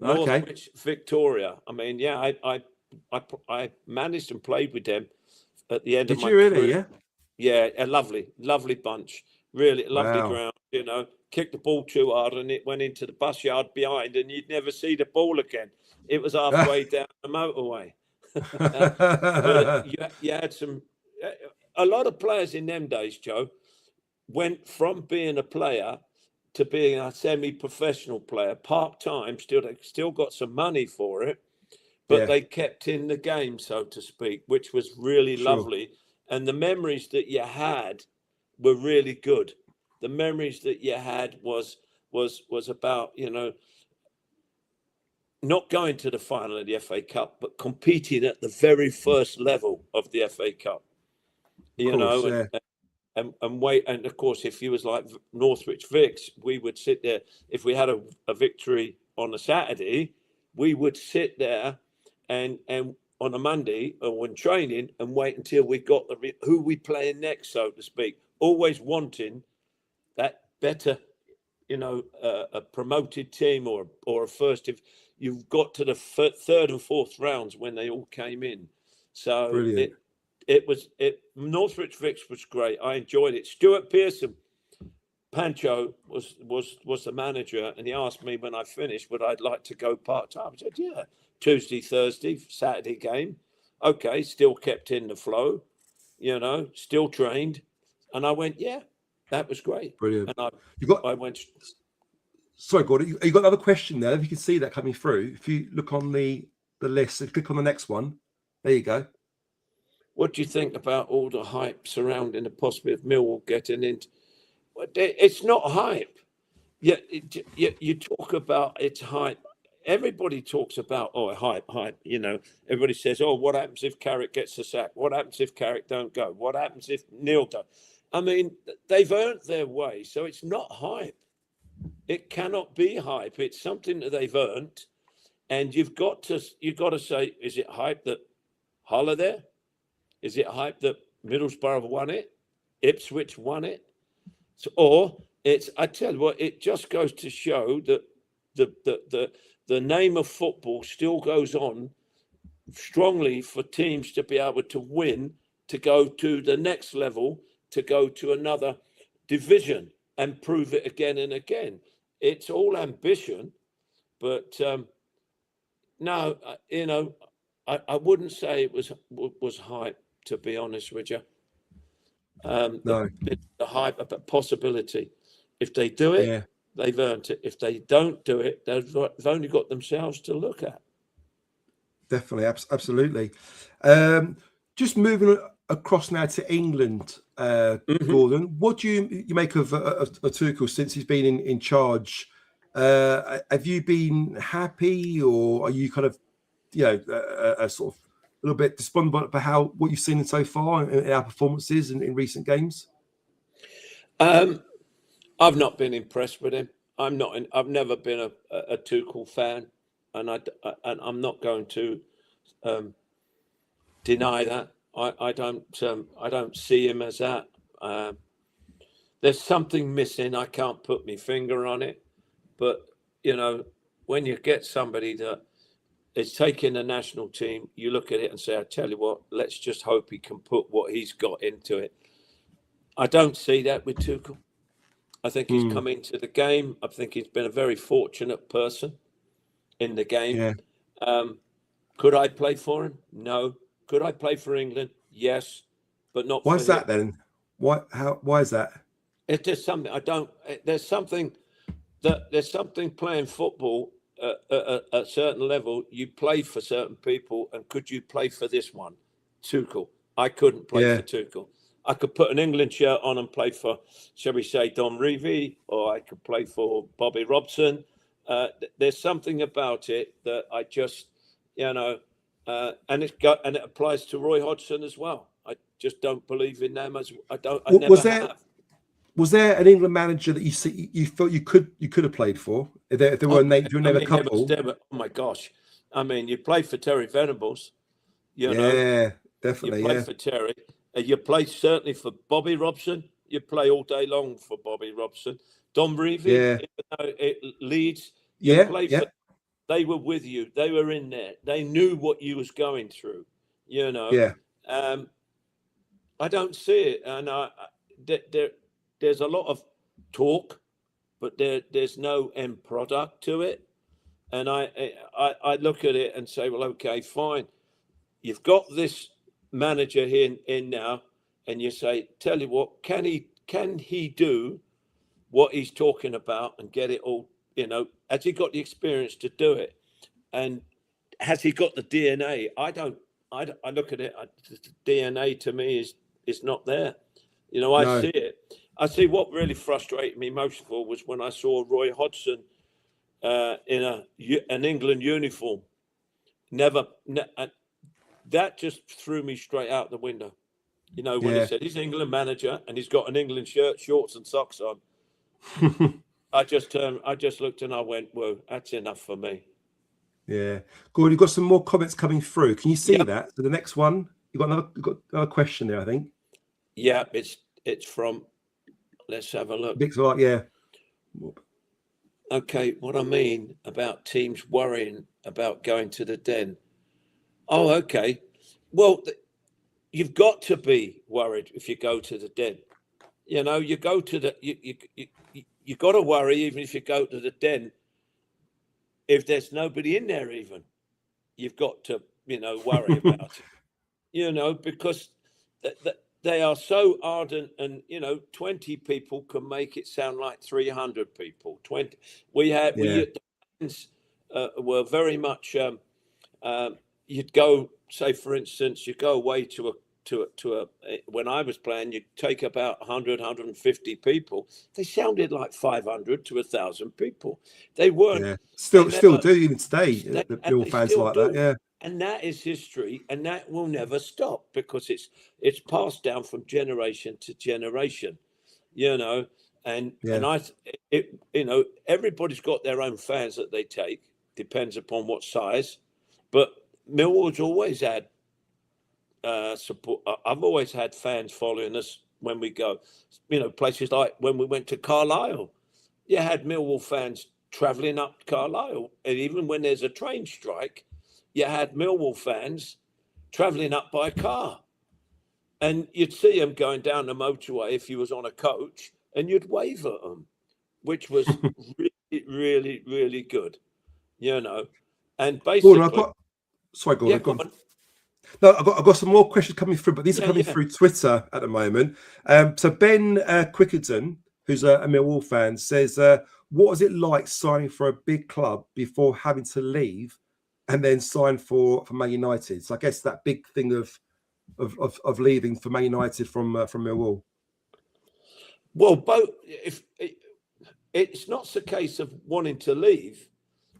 Okay. Northwich Victoria. I mean, yeah, I managed and played with them at the end of my career. Yeah. Yeah, a lovely bunch. Really lovely ground. You know, kicked the ball too hard and it went into the bus yard behind, and you'd never see the ball again. It was halfway down the motorway. But you had a lot of players in them days, Joe, went from being a player to being a semi-professional player, part-time. Still got some money for it, but they kept in the game, so to speak, which was really lovely. And the memories that you had were really good. The memories that you had was about, you know, not going to the final of the FA Cup, but competing at the very first level of the FA Cup. You know, and wait, and of course, if you was like Northwich Vicks, we would sit there. If we had a victory on a Saturday, we would sit there and on a Monday or when training and wait until we got who we playing next, so to speak. Always wanting that better, you know, a promoted team or a first. If you've got to the third and fourth rounds when they all came in, so brilliant. Northwich Vicks was great. I enjoyed it. Stuart Pearson, Pancho was the manager, and he asked me when I finished would I'd like to go part time. I said, yeah, Tuesday, Thursday, Saturday game. Okay, still kept in the flow, you know, still trained, and I went, yeah, that was great. Brilliant. And I went. Sorry, Gordon, you got another question there. If you can see that coming through, if you look on the list, and click on the next one. There you go. What do you think about all the hype surrounding the possibility of Millwall getting into? It's not hype. You talk about it's hype. Everybody talks about hype. You know, everybody says, oh, what happens if Carrick gets the sack? What happens if Carrick don't go? What happens if Neil don't? I mean, they've earned their way, so it's not hype. It cannot be hype. It's something that they've earned, and you've got to say, is it hype that Hull are there? Is it hype that Middlesbrough won it? Ipswich won it? So, or it's, I tell you what, it just goes to show that the name of football still goes on strongly for teams to be able to win, to go to the next level, to go to another division and prove it again and again. It's all ambition, but no, you know, I wouldn't say it was hype, to be honest with you. No. The hype, a possibility. If they do it, they've earned it. If they don't do it, they've only got themselves to look at. Definitely, absolutely. Just moving across now to England, Gordon. What do you make of Tuchel since he's been in charge? Have you been happy, or are you kind of, you know, a sort of a little bit despondent about what you've seen so far in our performances in recent games? I've not been impressed with him. I've never been a Tuchel fan, and I'm not going to deny that. I don't see him as that. There's something missing. I can't put my finger on it, but you know, when you get somebody that is taking a national team, you look at it and say, I tell you what, let's just hope he can put what he's got into it. I don't see that with Tuchel. I think he's come into the game. I think he's been a very fortunate person in the game. Yeah. Could I play for him? No. Could I play for England? Yes, but not. Why is that then? Why is that? It's just something I don't. There's something playing football at a certain level. You play for certain people, and could you play for this one? Tuchel. I couldn't play Yeah. for Tuchel. I could put an England shirt on and play for, shall we say, Dom Revie, or I could play for Bobby Robson. There's something about it that I just, and it applies to Roy Hodgson as well. I just don't believe in them as I never have. Was there an England manager that you thought you could have played for if there were a couple? Oh my gosh! I mean, you played for Terry Venables. Yeah, definitely. You play for Terry. You play certainly for Bobby Robson. You play all day long for Bobby Robson. Dom Revie, even though it Leeds, you play for. They were with you. They were in there. They knew what you was going through. I don't see it, and there's a lot of talk, but there's no end product to it. And I look at it and say, well, okay, fine. You've got this manager here in now, and you say, tell you what, can he do what he's talking about and get it all? Has he got the experience to do it? And has he got the DNA? I look at it. The DNA to me is not there. I see it. I see what really frustrated me most of all was when I saw Roy Hodgson in an England uniform. That just threw me straight out the window. When he said he's an England manager and he's got an England shirt, shorts and socks on. I just looked and I went, whoa, that's enough for me. Yeah. Good. You've got some more comments coming through. Can you see that? So the next one, you've got another question there, I think. Yeah, it's from, let's have a look. Okay, what I mean about teams worrying about going to the Den. Oh, okay. Well, you've got to be worried if you go to the Den. You go to the you got to worry even if you go to the Den. If there's nobody in there, even you've got to worry about it. Because they are so ardent, and 20 people can make it sound like 300 people. 20. We the fans were very much. You'd go, say, for instance, you go away to a when I was playing, you'd take about 100, 150 people. They sounded like 500 to 1,000 people. They weren't. Yeah. Still do even today. The Millwall fans like that. Yeah. And that is history, and that will never stop because it's passed down from generation to generation. And everybody's got their own fans that they take. Depends upon what size, but Millwall's always had support. I've always had fans following us when we go, places like when we went to Carlisle. You had Millwall fans travelling up Carlisle, and even when there's a train strike, you had Millwall fans travelling up by car, and you'd see them going down the motorway if you was on a coach, and you'd wave at them, which was really, really, really good, And basically, sorry, Gordon. Go on. No, I've got some more questions coming through, but these are coming through Twitter at the moment. So Ben Quickerton, who's a Millwall fan, says, "What was it like signing for a big club before having to leave, and then sign for Man United?" So I guess that big thing of leaving for Man United from Millwall. Well, both. If it's not the case of wanting to leave,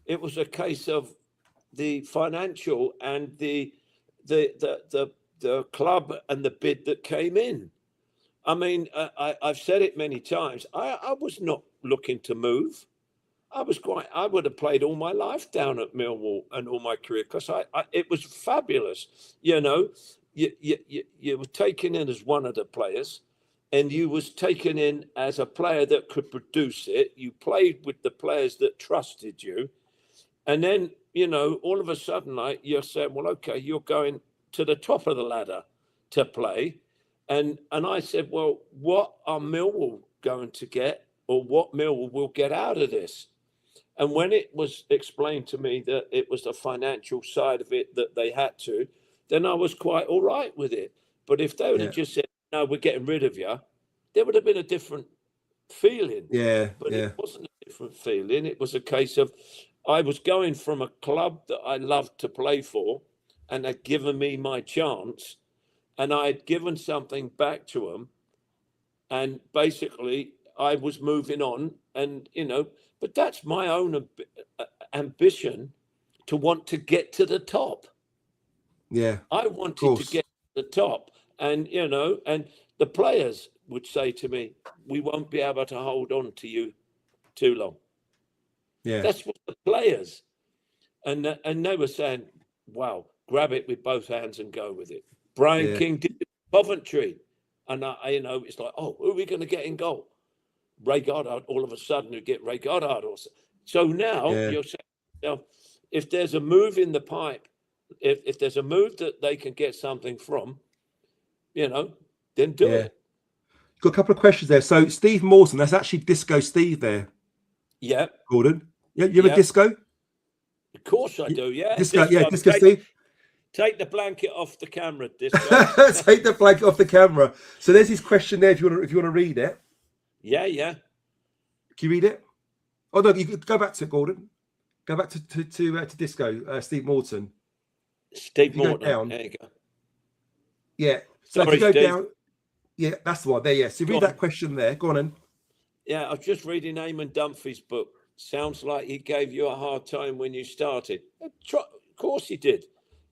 it was a case of the financial and the club and the bid that came in. I mean, I've said it many times. I was not looking to move. I would have played all my life down at Millwall and all my career because it was fabulous. You were taken in as one of the players, and you was taken in as a player that could produce it. You played with the players that trusted you, and then all of a sudden, you're saying, well, okay, you're going to the top of the ladder to play. And I said, well, what are Millwall going to get, or what Millwall will get out of this? And when it was explained to me that it was the financial side of it that they had to, then I was quite all right with it. But if they would have just said, no, we're getting rid of you, there would have been a different feeling. But it wasn't a different feeling. It was a case of, I was going from a club that I loved to play for, and had given me my chance, and I had given something back to them, and basically I was moving on, and but that's my own ambition to want to get to the top. Yeah, I of wanted to course. get to the top, and and the players would say to me, "We won't be able to hold on to you too long." Yeah, That's what the players, and they were saying, "Wow, grab it with both hands and go with it." Brian yeah, King did it with Coventry, and it's like, "Oh, who are we going to get in goal?" Ray Goddard. All of a sudden, you get Ray Goddard. So now yeah, you're saying, if there's a move in the pipe, if there's a move that they can get something from, then do yeah. it. Got a couple of questions there. So Steve Mawson, that's actually Disco Steve there, Yeah, Gordon. Yeah, you have a yeah. disco? Of course I do. Yeah, Disco, yeah, Disco Take, Steve. take the blanket off the camera, Disco. Take the blanket off the camera. So there's his question there. If you want to read it, Yeah, yeah. can you read it? Oh no, you could go back to it, Gordon. Go back to Disco, Steve Morton. Steve If you go Morton. down, There you go. yeah. So Sorry, if you go Steve. down, yeah, that's the one there. Yeah. So Go read on. that question there. Go on, then. Yeah, I was just reading Eamon Dunphy's book. Sounds like he gave you a hard time when you started. Of course he did.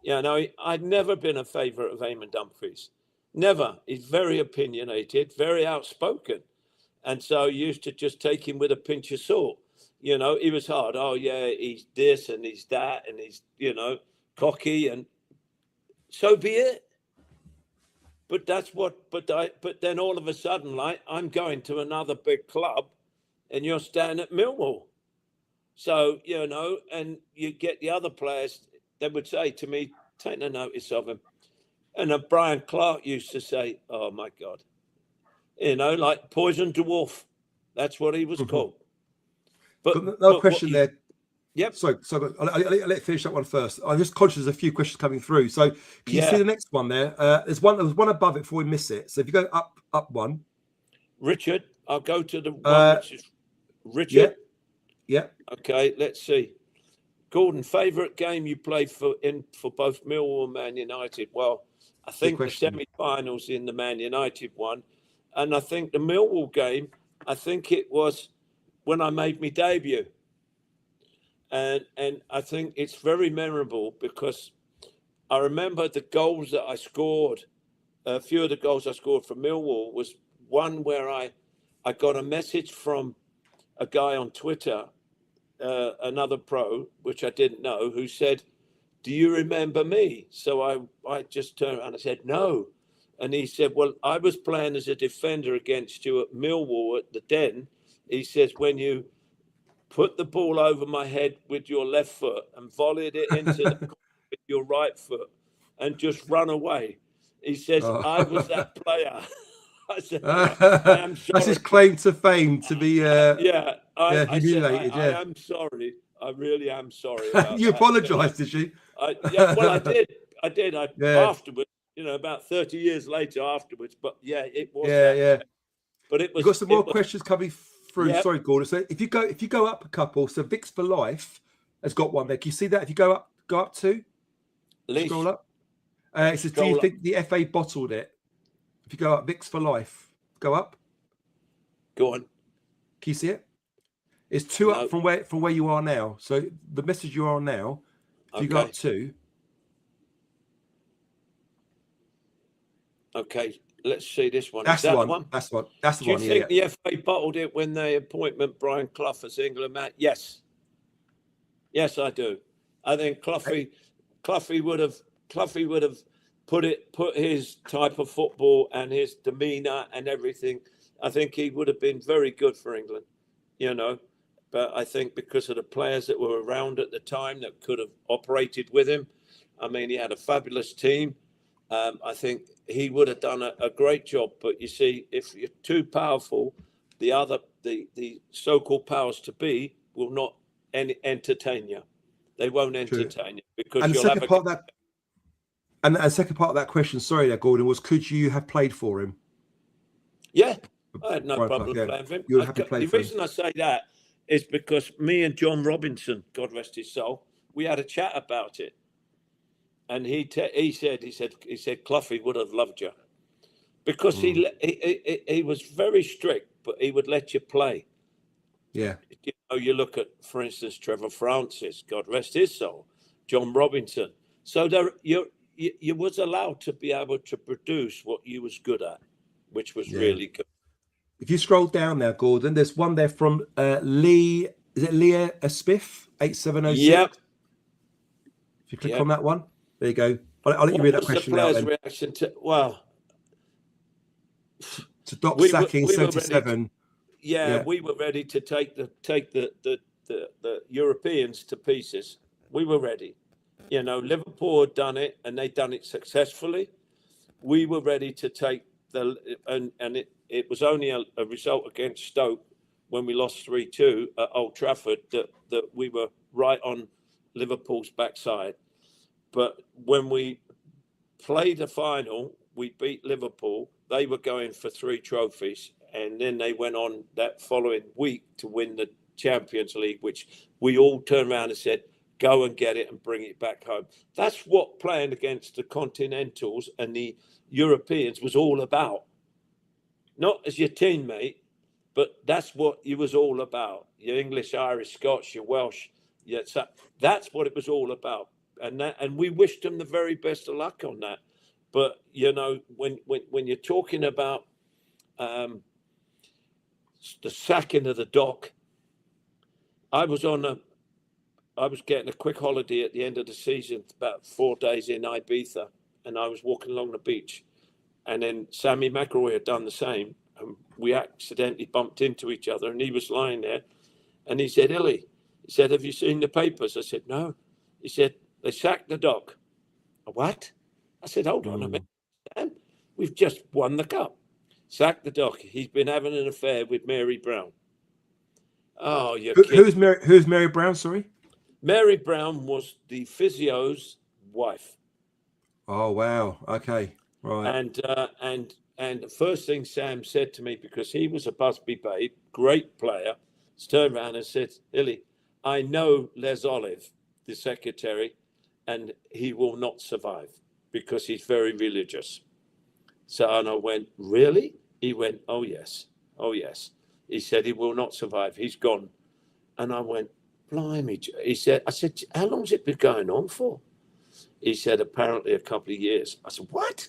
Yeah, no, I'd never been a favourite of Eamon Dunphy's. Never. He's very opinionated, very outspoken. And so I used to just take him with a pinch of salt. He was hard. Oh, yeah, he's this and he's that and he's, cocky, and so be it. But but then all of a sudden, like, I'm going to another big club and you're staying at Millwall. So, and you get the other players, they would say to me, take no notice of him. And Brian Clark used to say, oh my God, like Poison Dwarf. That's what he was called. Got another but question there. Yep. So I'll let you finish that one first. I'm just conscious there's a few questions coming through. So can you see the next one there? There's one above it before we miss it. So if you go up one. Richard, I'll go to the one which is Richard. Yeah. Okay, let's see. Gordon, favourite game you played for both Millwall and Man United? Well, I think the semi-finals in the Man United one, and I think the Millwall game, I think it was when I made my debut. And I think it's very memorable because I remember the goals that I scored. A few of the goals I scored for Millwall was one where I got a message from a guy on Twitter, another pro, which I didn't know, who said, "Do you remember me?" So I just turned around and said, "No." And he said, "Well, I was playing as a defender against you at Millwall at the Den." He says, "When you put the ball over my head with your left foot and volleyed it into the corner with your right foot and just run away." He says, "I was that player." I said, "I am sorry." That's his claim to fame, to be I said, humiliated. I am sorry. I really am sorry about You that. apologised, did you? I did. Afterwards, about 30 years later afterwards. But yeah, it was that. Yeah. But it was. You've got some more questions coming through. Yep. Sorry, Gordon. So if you go up a couple, so Vix for Life has got one there. Can you see that? If you go up two, scroll up. It says, do you think the FA bottled it? If you go up, Vix for Life, go up. Go on. Can you see it? It's two up from where you are now. So the message you are on now, if you go up two. Okay, let's see this one. That's the one. That's the one. Do you think the FA bottled it when they appointment Brian Clough as England man? Yes. Yes, I do. I think Cloughy would have put his type of football and his demeanour and everything. I think he would have been very good for England, But I think because of the players that were around at the time that could have operated with him, I mean, he had a fabulous team. I think he would have done a great job. But you see, if you're too powerful, the so-called powers to be will not entertain you. They won't entertain you because and you'll have a... And the second part of that question, sorry there, Gordon, was could you have played for him? Yeah, I had no problem playing for him. The reason I say that is because me and John Robinson, God rest his soul, we had a chat about it. and he said Cloughie would have loved you because he was very strict, but he would let you play. Yeah. You know, you look at, for instance, Trevor Francis, God rest his soul, John Robinson. So you was allowed to be able to produce what you was good at, which was really good. If you scroll down now, Gordon, there's one there from Lee. Is it Leah Spiff 8706? Yep. If you click on that one, there you go. I'll let you read that question out. What was the player's reaction to? Well, to Doc sacking 77. We were ready to take the Europeans to pieces. We were ready. You know, Liverpool had done it, and they'd done it successfully. We were ready to take it was only a result against Stoke when we lost 3-2 at Old Trafford that we were right on Liverpool's backside. But when we played the final, we beat Liverpool. They were going for 3 trophies, and then they went on that following week to win the Champions League, which we all turned around and said, go and get it and bring it back home. That's what playing against the Continentals and the Europeans was all about. Not as your teammate, but that's what you was all about. Your English, Irish, Scots, your Welsh. That's what it was all about. And we wished them the very best of luck on that. But, you know, when you're talking about the sacking of the Doc, I was getting a quick holiday at the end of the season, about 4 days in Ibiza, and I was walking along the beach. And then Sammy McElroy had done the same. And we accidentally bumped into each other, and he was lying there. And he said, Illy, he said, have you seen the papers? I said, no. He said, they sacked the Doc. What? I said, hold on a minute, Sam. We've just won the cup. Sacked the Doc. He's been having an affair with Mary Brown. Oh, you're kidding. Who's Mary Brown, sorry? Mary Brown was the physio's wife. Oh, wow. Okay. Right. And the first thing Sam said to me, because he was a Busby babe, great player, turned around and said, Illy, I know Les Olive, the secretary, and he will not survive because he's very religious. So, and I went, really? He went, oh, yes. Oh, yes. He said, he will not survive. He's gone. And I went, blimey. I said, how long has it been going on for? He said, apparently a couple of years. I said, what?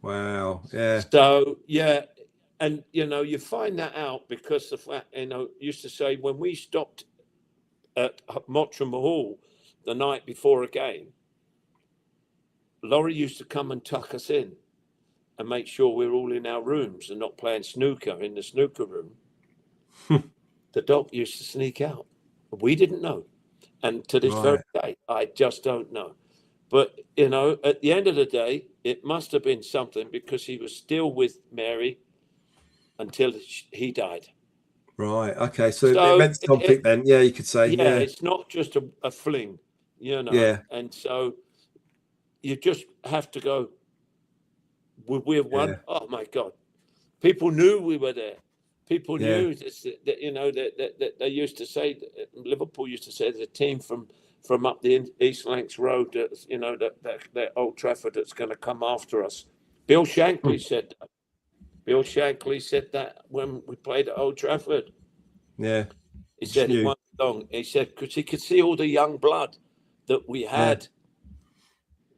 Wow. Yeah. So, yeah. And, you know, you find that out because the fact, you know, used to say when we stopped at Mottram Hall the night before a game, Laurie used to come and tuck us in and make sure we're all in our rooms and not playing snooker in the snooker room. The Doc used to sneak out. We didn't know. And to this very day, I just don't know. But, you know, at the end of the day, it must have been something because he was still with Mary until he died. Right. Okay. So it meant something then. Yeah, you could say. Yeah, it's not just a fling, you know. Yeah. And so you just have to go, we have won? Yeah. Oh, my God. People knew we were there. People knew that, you know, that they used to say, Liverpool used to say, there's a team from up the East Lancs Road, you know, that Old Trafford that's going to come after us. Bill Shankly said that. Bill Shankly said that when we played at Old Trafford. Yeah. He said it wasn't long. He said, because he could see all the young blood that we had,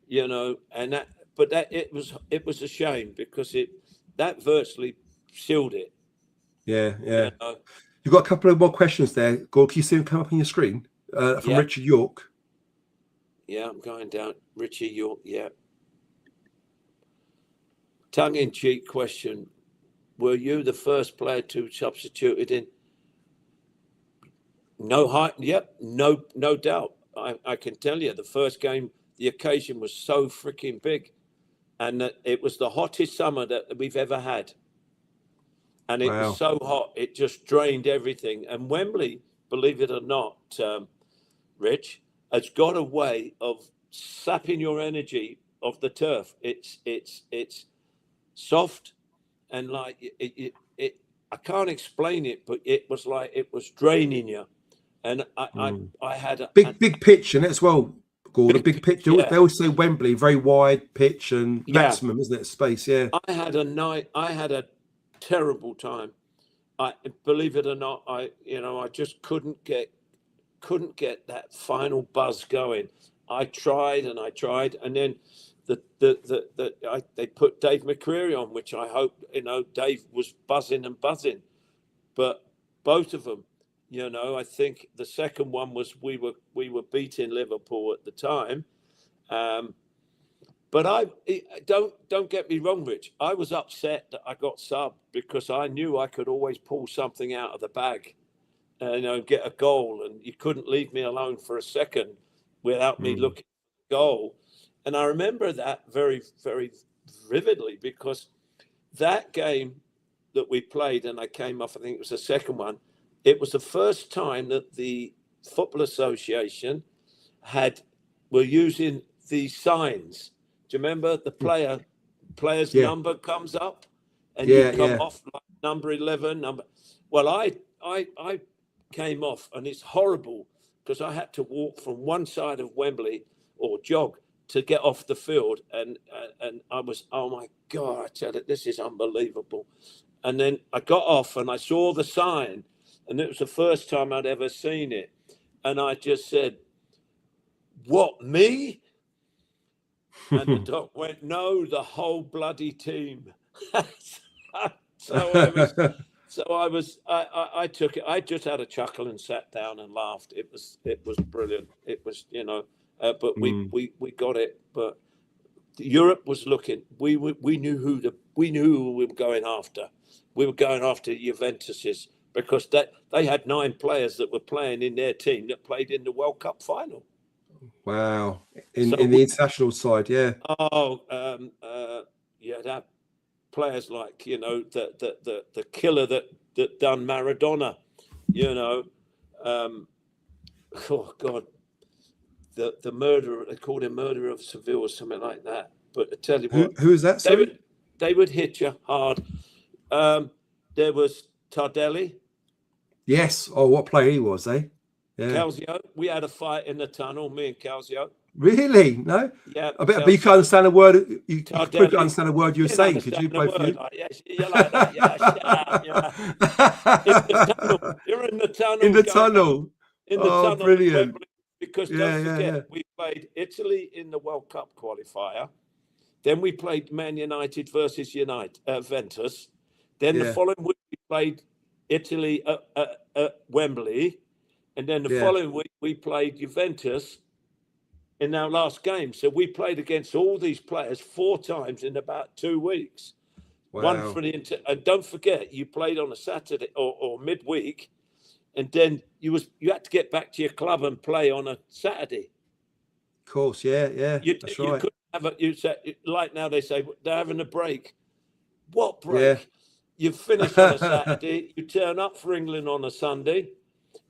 you know, and that, but that it was a shame because that virtually sealed it. Yeah, yeah. You know? You've got a couple of more questions there. Gord, can you see them come up on your screen? From Richard York. Yeah, I'm going down. Richard York, yeah. Tongue-in-cheek question. Were you the first player to substitute in? No height. Yep, no doubt. I can tell you the first game, the occasion was so freaking big. And it was the hottest summer that we've ever had. And it was so hot, it just drained everything. And Wembley, believe it or not, Rich, has got a way of sapping your energy of the turf. It's soft and like it I can't explain it, but it was like it was draining you. And I had a big pitch in it as well. Gordon, big pitch. They always say Wembley, very wide pitch and maximum, isn't it? Space, yeah. I had a terrible time. I believe it or not, I just couldn't get that final buzz going. I tried, and then they put Dave McCreary on, which I hope, Dave was buzzing, but both of them, I think the second one was we were beating Liverpool at the time, but don't get me wrong, Rich. I was upset that I got subbed because I knew I could always pull something out of the bag, get a goal, and you couldn't leave me alone for a second without me looking at the goal. And I remember that very, very vividly because that game that we played, and I came off, I think it was the second one, it was the first time that the Football Association were using these signs. Do you remember the player's number comes up and you come off like number 11? Well, I came off, and it's horrible because I had to walk from one side of Wembley or jog to get off the field, and I was, oh my God, I tell you, this is unbelievable. And then I got off and I saw the sign, and it was the first time I'd ever seen it, and I just said, "What, me?" And the doc went, "No, the whole bloody team." I took it. I just had a chuckle and sat down and laughed. It was brilliant. It was, but we got it. But Europe was looking. We knew who we were going after. We were going after Juventus's because they had 9 players that were playing in their team that played in the World Cup final. Wow! In the international side, yeah. Oh, that players like the killer that done Maradona, oh God, the murderer, they called him murderer of Seville or something like that. But I tell you what, who is that? They would hit you hard. There was Tardelli. Yes. Oh, what player he was, eh? Yeah. Calzio. We had a fight in the tunnel, me and Calzio. Really? No. Yeah. But you can't understand a word. You couldn't understand a word you were saying. Could you both? Yes, you're like that. Yeah. You're in the tunnel. In the tunnel. In the tunnel. Brilliant. Because don't forget, we played Italy in the World Cup qualifier. Then we played Man United versus Juventus. Then the following week we played Italy at Wembley. And then the following week we played Juventus in our last game. So we played against all these players 4 times in about 2 weeks. Wow. One for and don't forget, you played on a Saturday or midweek, and then you had to get back to your club and play on a Saturday. Of course, yeah, that's right. You said, like now they say they're having a break. What break? Yeah. You finish on a Saturday, you turn up for England on a Sunday,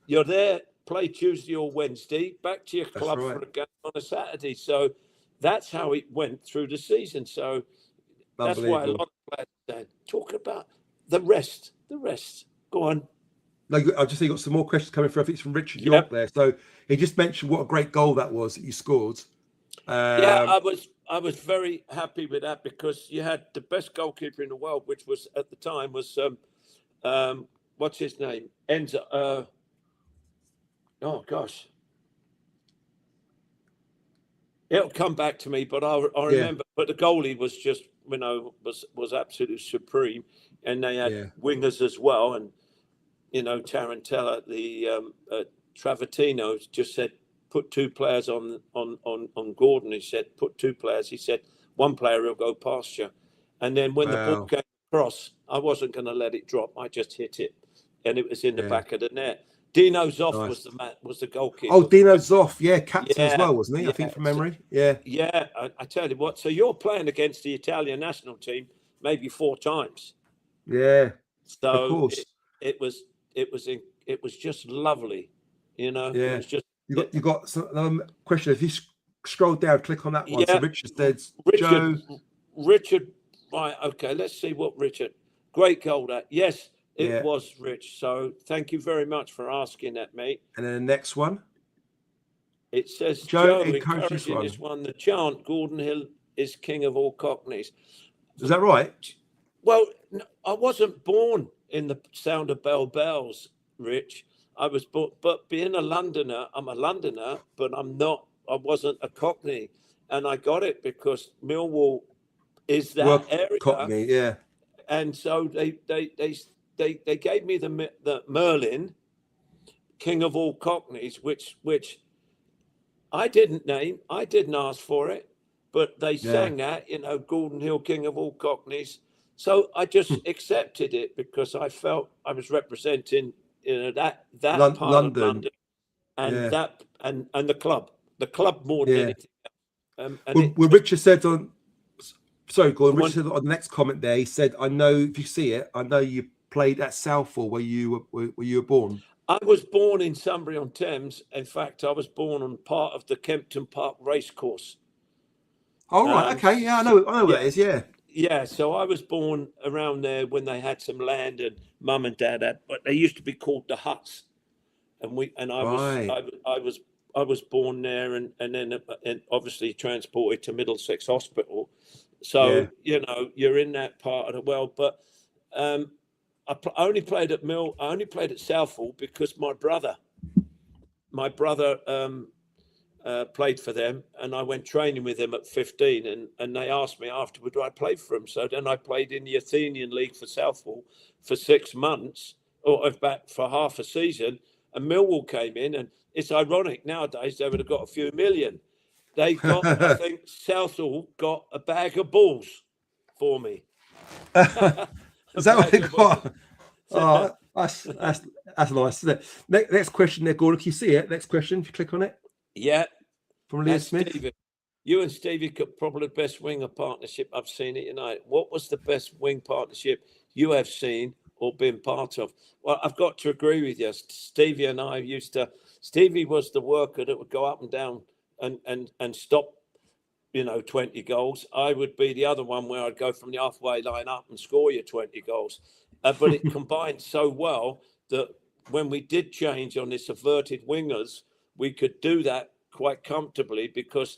you're there, play Tuesday or Wednesday, back to your club for a game on a Saturday. So that's how it went through the season. So that's why a lot of players said, talk about the rest. Go on. No, I just think you got some more questions coming through. I think it's from Richard York there. So he just mentioned what a great goal that was that you scored. I was very happy with that because you had the best goalkeeper in the world, which was at the time was what's his name? Enzo. Oh gosh, it'll come back to me, but I remember. But the goalie was just was absolutely supreme, and they had wingers as well, and Tarantella, the Travertino just said put 2 players on Gordon. He said put 2 players. He said 1 player will go past you, and then when the ball came across, I wasn't going to let it drop. I just hit it, and it was in the back of the net. Dino Zoff was the goalkeeper. Oh, Dino Zoff, captain as well, wasn't he? I think from memory. I tell you what. So you're playing against the Italian national team maybe 4 times. Yeah. So of course. It was just lovely, Yeah. It was just. You got some question. If you scroll down, click on that one. So Richard says, Richard. Right. Okay. Let's see what Richard. Great goal that. Yes. It was, Rich. So thank you very much for asking that, mate. And then the next one. It says Joe, Joe encourage this encouraging one. this one. The chant, Gordon Hill is king of all Cockneys. Is that right? Well, I wasn't born in the sound of bell bells, Rich. I was born, but being a Londoner, I'm a Londoner, but I wasn't a Cockney. And I got it because Millwall is that Well, area. Cockney, yeah. And so they gave me the Merlin, king of all Cockneys, which I didn't name. I didn't ask for it, but they sang that, Gordon Hill, king of all Cockneys. So I just accepted it because I felt I was representing, that part of London. London, and Yeah. that and the club more than Yeah. anything. And Well, Richard said on, sorry, Gordon. Go on. Richard said on the next comment there, he said, "I know if you see it, I know you played at Southall where you were born." I was born in Sunbury-on-Thames. In fact, I was born on part of the Kempton Park racecourse. Oh right, okay, yeah, I know what that is. Yeah, Yeah, so I was born around there when they had some land, and mum and dad had, but they used to be called the huts, and right. I was born there, and then obviously transported to Middlesex Hospital. So Yeah. you're in that part of the world, but I only played at Southall because my brother played for them, and I went training with them at 15, and they asked me afterward, do I play for them? So then I played in the Athenian League for Southall for 6 months, or back for half a season, and Millwall came in, and it's ironic nowadays they would have got a few million. They got, I think Southall got a bag of balls for me. Is that what they got? Oh, that's nice, isn't it? Next question there, Gordon. Can you see it? Next question, if you click on it. Yeah. From Leah And Smith. Stevie, you and Stevie could probably the best winger partnership I've seen at United. What was the best wing partnership you have seen or been part of? Well, I've got to agree with you. Stevie and I Stevie was the worker that would go up and down and stop, 20 goals. I would be the other one where I'd go from the halfway line up and score you 20 goals. But it combined so well that when we did change on this averted wingers, we could do that quite comfortably because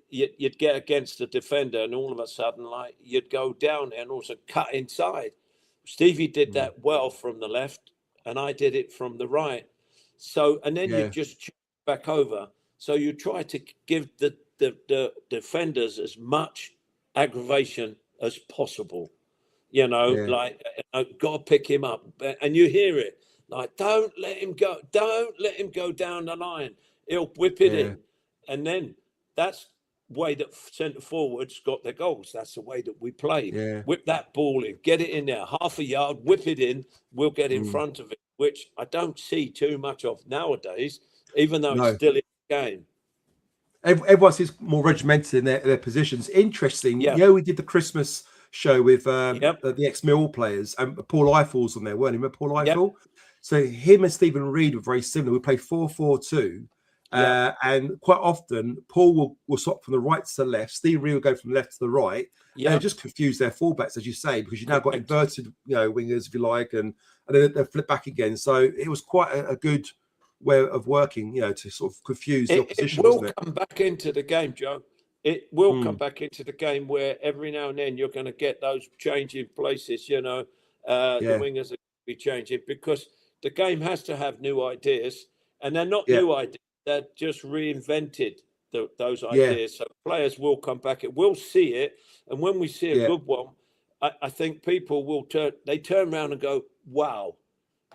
you'd get against the defender and all of a sudden, like, you'd go down there and also cut inside. Stevie did that well from the left, and I did it from the right. So, and then you just back over. So you try to give the defenders as much aggravation as possible. Like, got to pick him up, and you hear it like, don't let him go down the line. He'll whip it in, and then that's the way that centre forwards got their goals. That's the way that we play. Whip that ball in, get it in there, half a yard, whip it in. We'll get in front of it, which I don't see too much of nowadays, even though it's still in the game. Everyone seems more regimented in their positions. Interesting. Yeah. We did the Christmas show with the ex-Mill players, and Paul Eiffel's on there, weren't he? Remember Paul Eiffel? Yep. So him and Stephen Reid were very similar. We played 4-4-2. And quite often Paul will swap from the right to the left. Stephen Reid will go from left to the right. And it just confused their fullbacks, as you say, because you now got inverted, wingers, if you like, and then they flip back again. So it was quite a good way of working, to sort of confuse the opposition. It will come back into the game, Joe. It will come back into the game where every now and then you're going to get those changing places. The wingers are going to be changing because the game has to have new ideas, and they're not new ideas. They're just reinvented those ideas. So players will come back. It will see it, and when we see a good one, I think people will turn around and go, "Wow."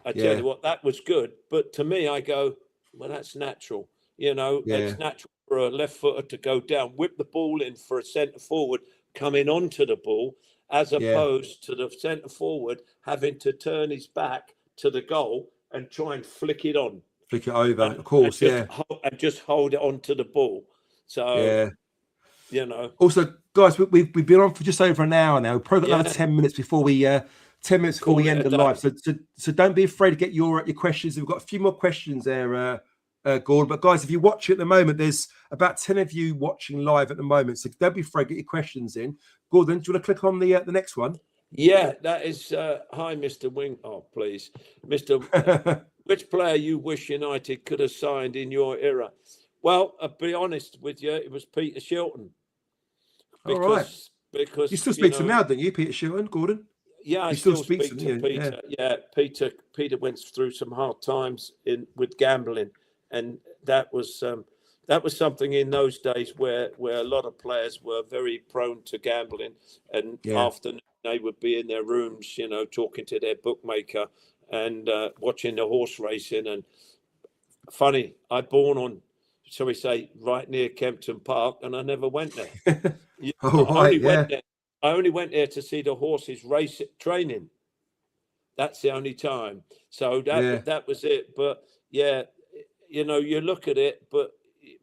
I tell you what, that was good. But to me, I go, well, that's natural. It's natural for a left footer to go down, whip the ball in for a centre forward coming onto the ball, as opposed to the centre forward having to turn his back to the goal and try and flick it on. Flick it over, of course, and just hold it onto the ball. So, Also, guys, we've been on for just over an hour now. We've probably got another 10 minutes before we 10 minutes before we end the live. So don't be afraid to get your questions. We've got a few more questions there, Gordon. But guys, if you watch at the moment, there's about 10 of you watching live at the moment. So don't be afraid to get your questions in. Gordon, do you want to click on the next one? Yeah, that is hi, Mr. Wing. Oh, please, Mr. Which player you wish United could have signed in your era? Well, I'll be honest with you, it was Peter Shilton All right. because You still speak to him now, don't you, Peter Shilton, Gordon? yeah, I You still still speak to speak to him, yeah. Peter. Yeah, Peter went through some hard times with gambling, and that was something in those days where a lot of players were very prone to gambling, and Yeah. afternoon they would be in their rooms, talking to their bookmaker and watching the horse racing. And funny, I born on, shall we say, right near Kempton Park, and I never went there. All I right, only yeah. went there. I only went there to see the horses race training. That's the only time. So that was it. But yeah, you look at it, but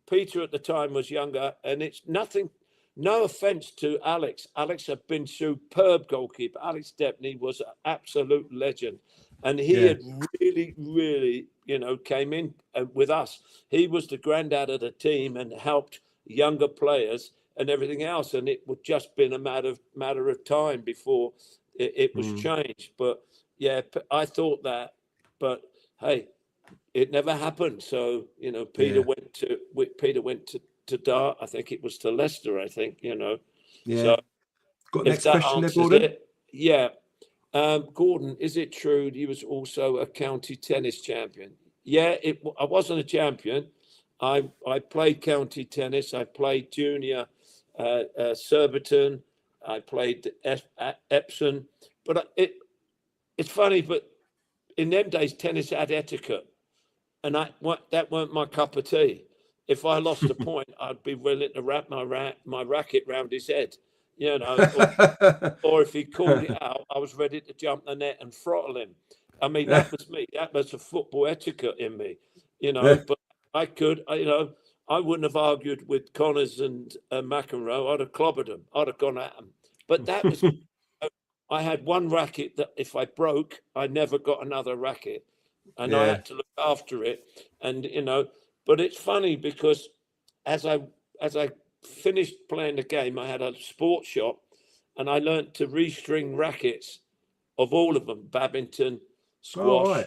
Peter at the time was younger, and it's nothing. No offense to Alex. Alex had been superb goalkeeper. Alex Depney was an absolute legend, and he had really, really, came in with us. He was the granddad of the team and helped younger players and everything else. And it would just been a matter of time before it was changed. But yeah, I thought that, but hey, it never happened. So Peter went to Dart. I think it was to Leicester. I think Yeah. So Got if next that question there, answers Gordon? it, yeah. Gordon, is it true he was also a county tennis champion? Yeah, I wasn't a champion. I played county tennis. I played junior Surbiton. I played Epsom. But it's funny, but in them days, tennis had etiquette, and that weren't my cup of tea. If I lost a point, I'd be willing to wrap my racket round his head, or if he called it out, I was ready to jump the net and throttle him. I mean, that was me. That was a football etiquette in me, But I could, I wouldn't have argued with Connors and McEnroe. I'd have clobbered them. I'd have gone at them. But that was. I had one racket that if I broke, I never got another racket, and I had to look after it. And but it's funny because as I finished playing the game, I had a sports shop, and I learnt to restring rackets of all of them: badminton, squash,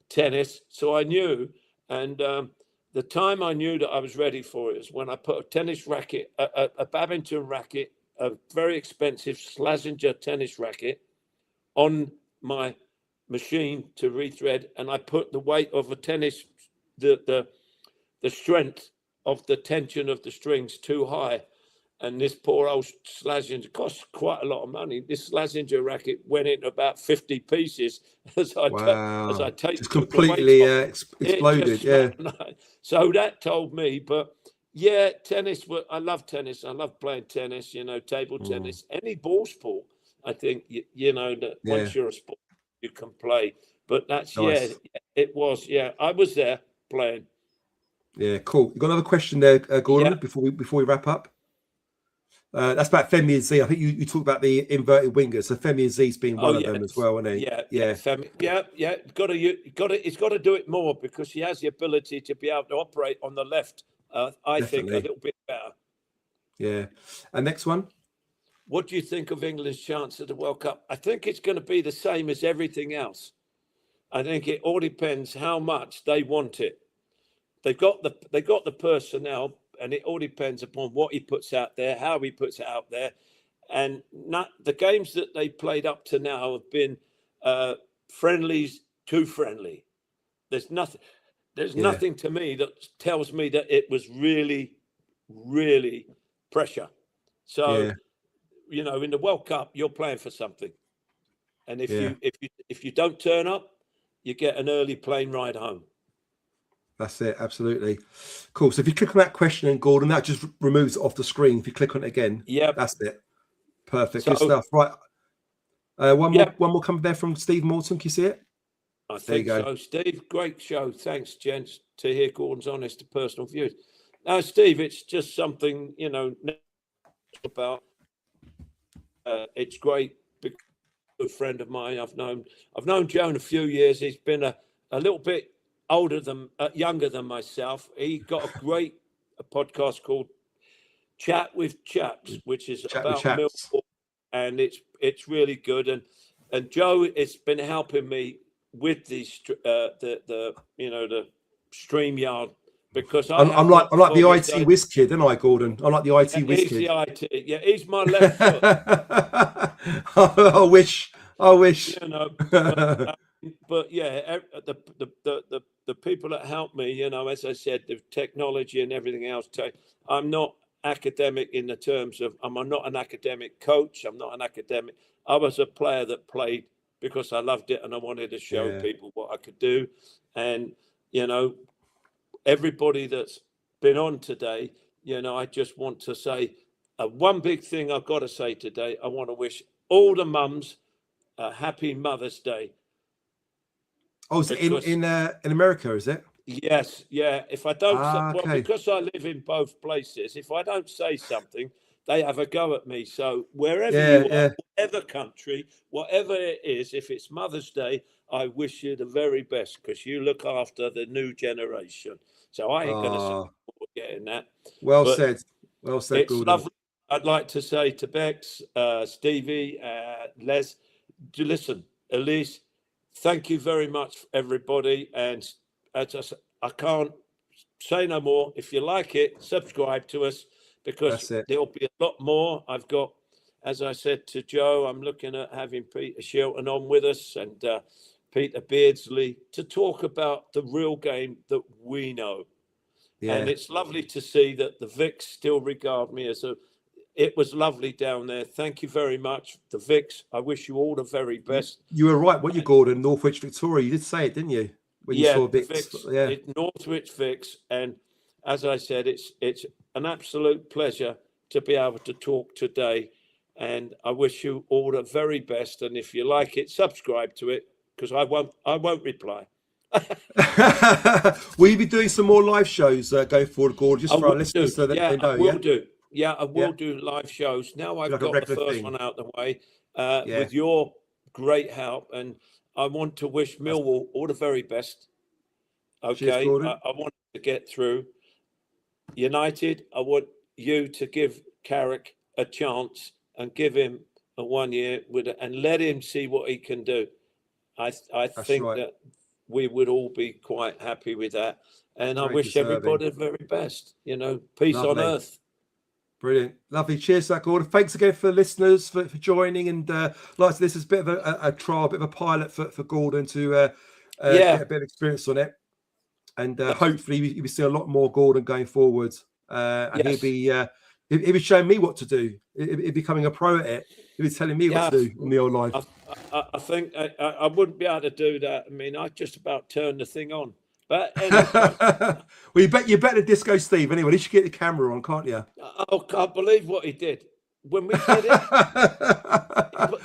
tennis. So I knew, and the time I knew that I was ready for it was when I put a tennis racket, a badminton racket, a very expensive Slazenger tennis racket, on my machine to rethread, and I put the weight of a tennis, the strength of the tension of the strings too high. And this poor old Slazenger cost quite a lot of money. This Slazenger racket went into about 50 pieces as I Just took the weight completely off. exploded. Yeah. So that told me, but yeah, tennis. I love tennis. I love playing tennis. Table tennis, any ball sport. I think that once you're a sport, you can play. But that's Nice. it was. Yeah, I was there playing. Yeah, cool. You got another question there, Gordon? Yeah. Before we wrap up. That's about Femi Aziz. I think you talked about the inverted wingers. So Femi Aziz being one of them as well, isn't he? Yeah. Femi, yeah. He's got to do it more because he has the ability to be able to operate on the left. I think a little bit better. Yeah. And next one. What do you think of England's chance at the World Cup? I think it's going to be the same as everything else. I think it all depends how much they want it. They got the personnel, and it all depends upon what he puts out there, how he puts it out there, and not the games that they played up to now have been friendlies, too friendly. There's nothing to me that tells me that it was really, really pressure. So in the World Cup, you're playing for something, and if you don't turn up, you get an early plane ride home. That's it. Absolutely. Cool. So if you click on that question, and Gordon, that just removes it off the screen. If you click on it again, that's it. Perfect. Good stuff. Right. One more coming there from Steve Morton. Can you see it? I think so. Steve, great show. Thanks, gents, to hear Gordon's honest personal views. Now, Steve, it's just something, about. It's great. Because a good friend of mine. I've known Joan a few years. He's been a little bit younger than myself. He got a great podcast called Chat with Chaps, which is about Millwall, and it's really good. And Joe has been helping me with these the StreamYard because I I'm have like looked the forward IT to. whiz kid, aren't I, Gordon? I'm like the IT whiz He's the kid. IT. Yeah, he's my left foot. I wish. I wish. You know, but yeah, the people that help me, you know, as I said, the technology and everything else. I'm not academic in the terms of I'm not an academic coach. I'm not an academic. I was a player that played because I loved it and I wanted to show Yeah. people what I could do. And you know, everybody that's been on today, you know, I just want to say one big thing I've got to say today. I want to wish all the mums a happy Mother's Day. Oh, is it Because in America? Is it? yes, yeah. If I don't say, Ah, well, okay. because I live in both places, if I don't say something, they have a go at me. So wherever Yeah, you are, yeah. whatever country, whatever it is, if it's Mother's Day, I wish you the very best because you look after the new generation. So I ain't gonna say Ah, getting that, well but said. Well said, it's Gordon. lovely. I'd like to say to Bex, Stevie, Les, listen, Elise, thank you very much, everybody. And I can't say no more. If you like it, subscribe to us because That's it. there'll be a lot more. I've got, as I said to Joe, I'm looking at having Peter Shilton on with us and Peter Beardsley to talk about the real game that we know. And Yeah. it's lovely to see that the Vics still regard me as a. It was lovely down there. Thank you very much, the Vics. I wish you all the very best. You were right, what you, Gordon, Northwich Victoria. You did say it, didn't you? When you Yeah, saw the Vix. Vics, Yeah. Northwich Vics, and as I said, it's an absolute pleasure to be able to talk today. And I wish you all the very best. And if you like it, subscribe to it because I won't reply. Will you be doing some more live shows going forward, Gordon, I just for our will listeners do. so that Yeah, they I know? will Yeah. do. Yeah, I Yeah. will do live shows. Now Be I've like a got the regular first thing. one out the way Yeah. with your great help. And I want to wish Millwall all the very best. Cheers, Okay. I, Gordon. I want to get through. United, I want you to give Carrick a chance and give him a 1 year and let him see what he can do. I That's think right. that we would all be quite happy with that. And I Very wish deserving. everybody the very best. You know, peace on Lovely. earth. Brilliant. Lovely. Cheers to that, Gordon. Thanks again for the listeners for joining. And like this is a bit of a trial, a bit of a pilot for Gordon to Yeah. get a bit of experience on it. And hopefully you'll be seeing a lot more Gordon going forward. And Yes. he'll be showing me what to do. He'll be becoming a pro at it. He'll be telling me what to do in the old life. I think I wouldn't be able to do that. I mean, I just about turned the thing on. But anyway. Well, you better Disco Steve anyway. You should get the camera on, can't you? I can't believe what he did. When we did it,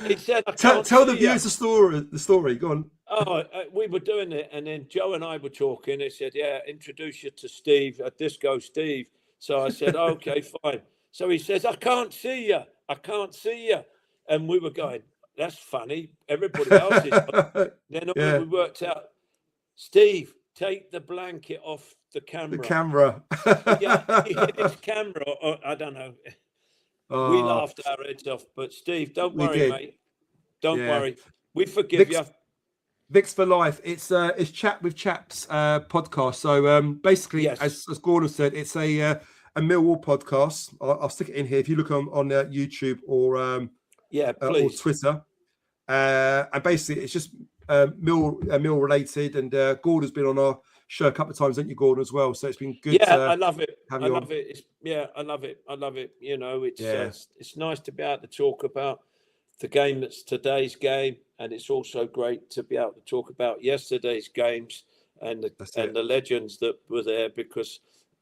he said, I can't tell the see viewers the story. Go on. Oh, we were doing it, and then Joe and I were talking. He said, "Yeah, introduce you to Steve, Disco Steve." So I said, "Okay, fine." So he says, "I can't see you. I can't see you," and we were going, "That's funny." Everybody else is. Then Yeah. we worked out, Steve, take the blanket off the camera. The camera. Yeah, he hit his camera. Or, I don't know. We laughed our heads off, but Steve, don't worry, mate. Don't worry. We forgive you. Vix for life. It's Chat with Chaps podcast. So basically, Yes. as Gordon said, it's a Millwall podcast. I'll stick it in here if you look on YouTube or or Twitter. And basically, it's just Mill related. And Gordon's been on our show a couple of times, haven't you, Gordon, as well? So it's been good. Yeah, I love it. I love on. it. I love it. I love it. You know, it's nice to be able to talk about the game that's today's game, and it's also great to be able to talk about yesterday's games and the legends that were there, because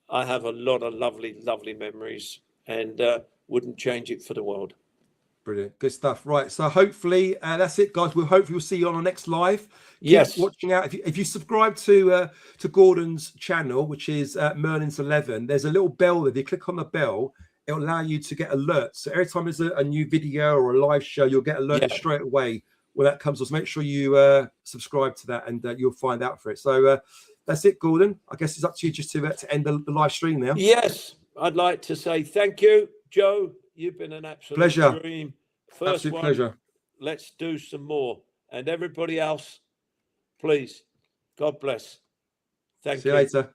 I have a lot of lovely memories and wouldn't change it for the world. Brilliant, good stuff. Right, so hopefully that's it, guys. We'll see you on the next live. Keep watching out. If you subscribe to Gordon's channel, which is Merlin's 11, there's a little bell there. If you click on the bell, it'll allow you to get alerts. So every time there's a new video or a live show, you'll get alerted straight away when that comes on. So make sure you subscribe to that, and you'll find out for it. So that's it, Gordon. I guess it's up to you just to end the live stream now. Yes, I'd like to say thank you, Joe. You've been an absolute pleasure. Dream. Absolute pleasure. Let's do some more. And everybody else, please, God bless. Thank you. See you later.